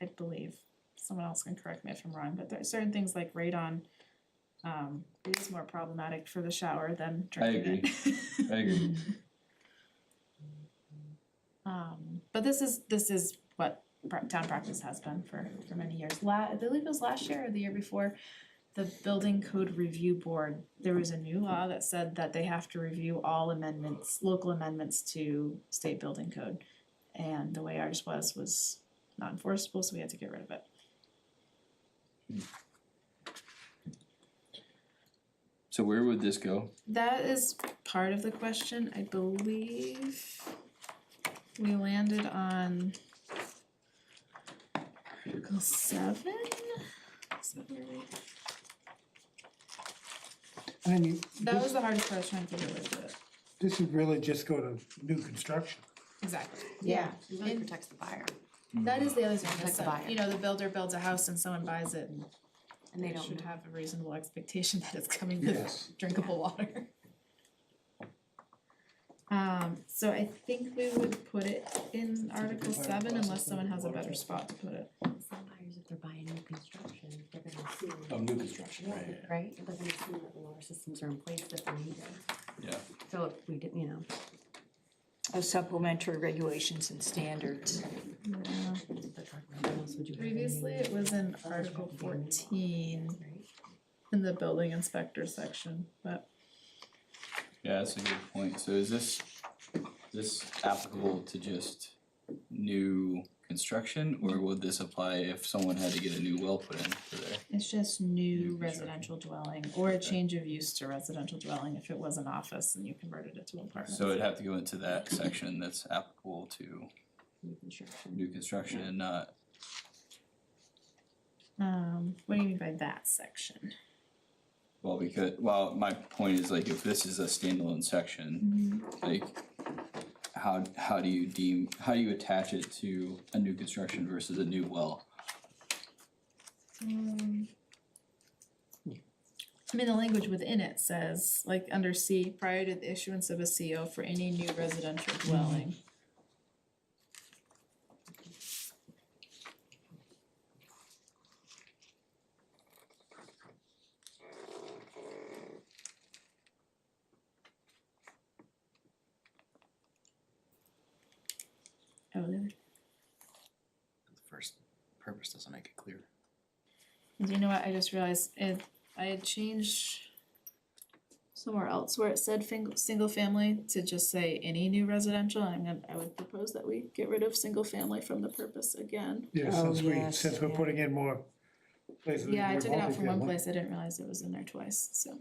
I believe, someone else can correct me if I'm wrong, but there are certain things like radon, it is more problematic for the shower than drinking it. I agree. But this is what town practice has been for many years. I believe it was last year or the year before, the Building Code Review Board, there was a new law that said that they have to review all amendments, local amendments to state building code. And the way ours was not enforceable, so we had to get rid of it. So where would this go? That is part of the question, I believe. We landed on Article 7? Is that where we- And then That was the hardest part, I was trying to figure out where to put it. this would really just go to new construction. Exactly. Yeah, it really And protects the buyer. that is the other thing, Protects is the that, buyer. the builder builds a house and someone buys it and And they they don't should know. have a reasonable expectation that it's coming with Yes. drinkable water. So I think we would put it in Article 7 unless someone has a better spot to put it. Some buyers, if they're buying new construction, they're gonna assume. New construction, right? Right, they're gonna assume that the water systems are in place that they need it. Yeah. So if we did, Of supplementary regulations and standards. what else would you? have? Previously, it was in Article 14 in the building inspector section, but Yeah, that's a good point. So is this applicable to just new construction, or would this apply if someone had to get a new well put in for there? it's just new residential dwelling or a change of use to residential dwelling if it was an office and you converted it to apartments. So it'd have to go into that section that's applicable to New construction. new construction and not, What do you mean by that section? my point is like if this is a standalone section, like how do you attach it to a new construction versus a new well? I mean, the language within it says, like, under C, prior to the issuance of a CO for any new residential dwelling. Oh, there. The first purpose doesn't make it clear. Do you know what, I just realized I had changed somewhere else where it said single family to just say any new residential, and I would propose that we get rid of single family from the purpose again. Yeah, since we're putting in more places. Yeah, I more took it out from one multifamily. place, I didn't realize it was in there twice, so.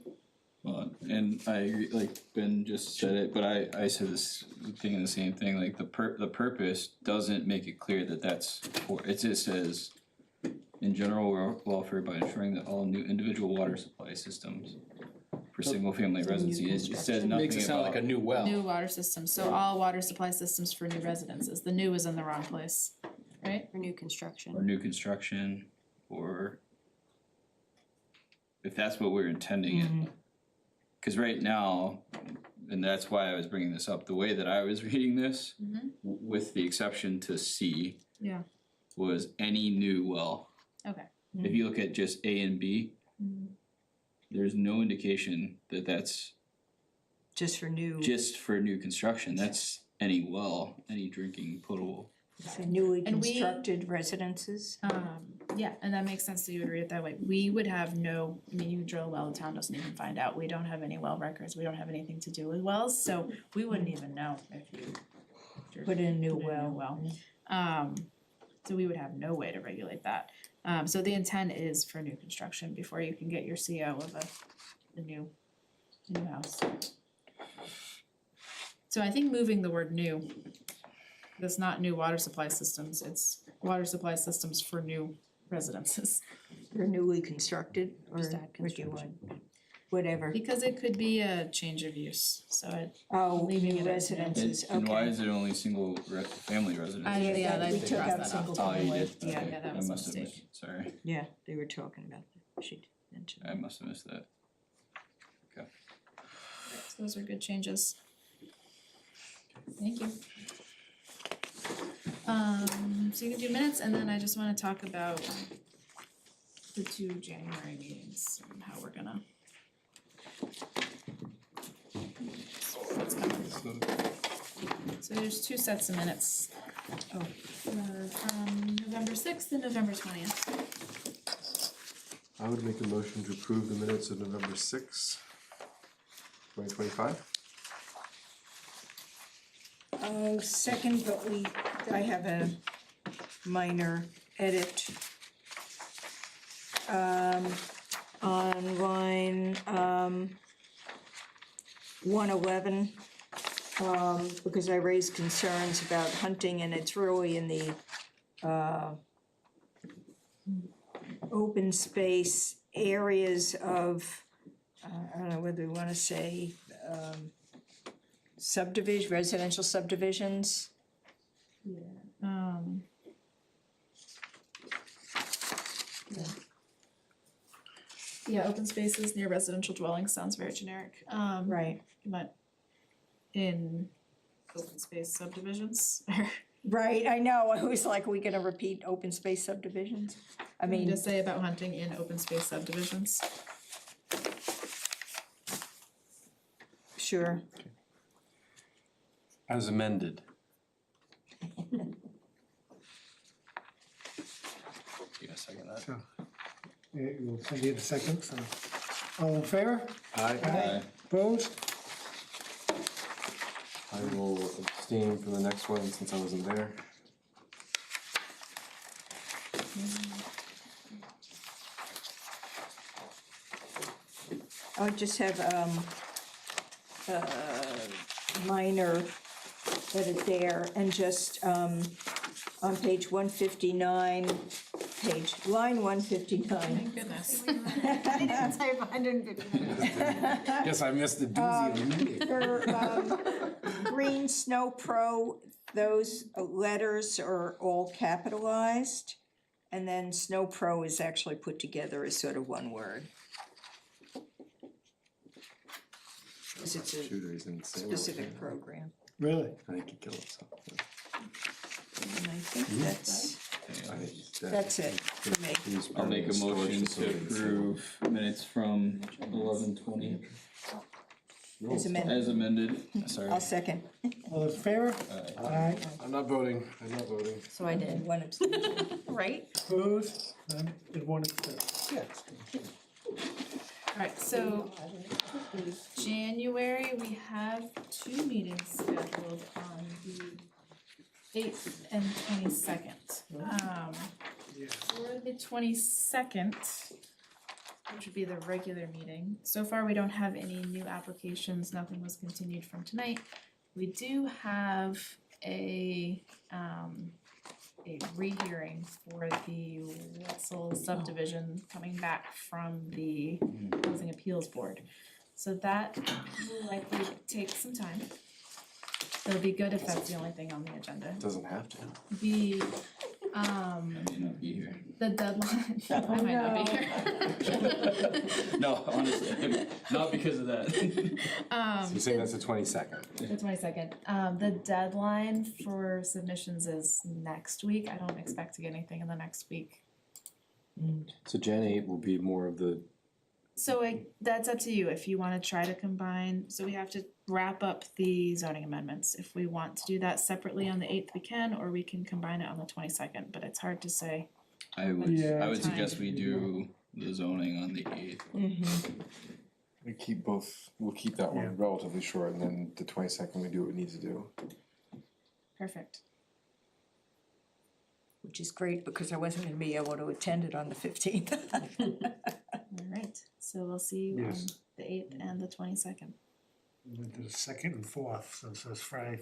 Well, and I agree, like Ben just said it, but I said this, thinking the same thing, like the purpose doesn't make it clear that that's for, it just says in general welfare by ensuring that all new individual water supply systems for single family residency, it just says nothing Makes it sound like a about, new well. New water systems, so all water supply systems for new residences, the new is in the wrong place, right? For new construction. or new construction, or if that's what we're intending it. Cause right now, and that's why I was bringing this up, the way that I was reading this, with the exception to C, Yeah, was any new well. okay. If you look at just A and B, there's no indication that that's Just for new. just for new construction, that's any well, any drinking potable. For newly And we- constructed residences. Yeah, and that makes sense that you would read it that way. We would have no, I mean, you drill a well, the town doesn't even find out. We don't have any well records. We don't have anything to do with wells, so we wouldn't even know if you Put in a new put in a well. So we would have no way to regulate that. So the intent is for new construction before you can get your CO of a new house. So I think moving the word new, that's not new water supply systems, it's water supply systems for new residences. For newly constructed or Just add what do you want? Whatever. Because it could be a change of use, so Oh, leaving new it as new. residences, okay. And why is it only single family residence? I we did took cross out that single off. Oh, you family. did? Yeah, Okay. yeah, that I was a must have mistake. missed- Sorry, Yeah, they were talking about that, she mentioned. I must have missed that. Okay. So those are good changes. Thank you. So you can do minutes, and then I just wanna talk about the 2 January meetings and how we're gonna. What's coming. So there's 2 sets of minutes. November 6th and November 20th. I would make a motion to approve the minutes of November 6th, 2025. Second, but I have a minor edit. On line, 111, because I raised concerns about hunting and it's really in the, open space areas of, I don't know whether we wanna say, subdivision, residential subdivisions. Yeah, open spaces near residential dwellings sounds very generic. Right. But in open space subdivisions, Right, I know, I was like, are we gonna repeat open space subdivisions? I mean, to say about hunting in open space subdivisions. sure, As amended. You gonna second that? So, we'll send you the second, so. All in favor? Aye. Opposed? I will abstain from the next one since I wasn't there. I just have, minor edit there, and just, on page 159, line 159. Thank goodness. I didn't type 150. Yes, I missed the doozy of a meeting. For Green Snow Pro, those letters are all capitalized. And then Snow Pro is actually put together as sort of one word. 'Cause it's a Shooter's insane. specific program. Really? I think he killed himself. And I think that's it for me. I'll make a motion to approve minutes from 11:20 As amended. as amended, sorry. I'll second. All in favor? Aye. I'm not voting, I'm not voting. So I did. One abstention. Right? Opposed? None? And one abstention. Alright, so January, we have 2 meetings scheduled on the 8th and 22nd. For the 22nd, which would be the regular meeting, so far we don't have any new applications, nothing was continued from tonight. We do have a rehearing for the Wetzel subdivision coming back from the Housing Appeals Board. So that will likely take some time. It'll be good if that's the only thing on the agenda. Doesn't have to. The, I may not be here. the deadline, I might not be here. No, honestly, not because of that. So you're saying that's the 22nd? The 22nd. The deadline for submissions is next week. I don't expect to get anything in the next week. So Jan 8 will be more of the, So that's up to you, if you wanna try to combine, so we have to wrap up the zoning amendments. If we want to do that separately on the 8th, we can, or we can combine it on the 22nd, but it's hard to say. I would Yeah. suggest we do the zoning on the 8th. we keep both, we'll keep that one relatively short, and then the 22nd we do what we need to do. Perfect. Which is great because I wasn't gonna be able to attend it on the 15th. Alright, so we'll see you on Yes. the 8th and the 22nd. Went to the 2nd and 4th, so it says Friday,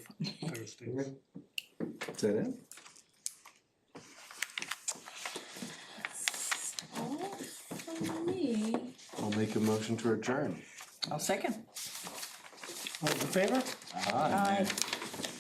Thursday. Is that it? All from me. I'll make a motion to adjourn. I'll second. All in favor? Aye. Aye.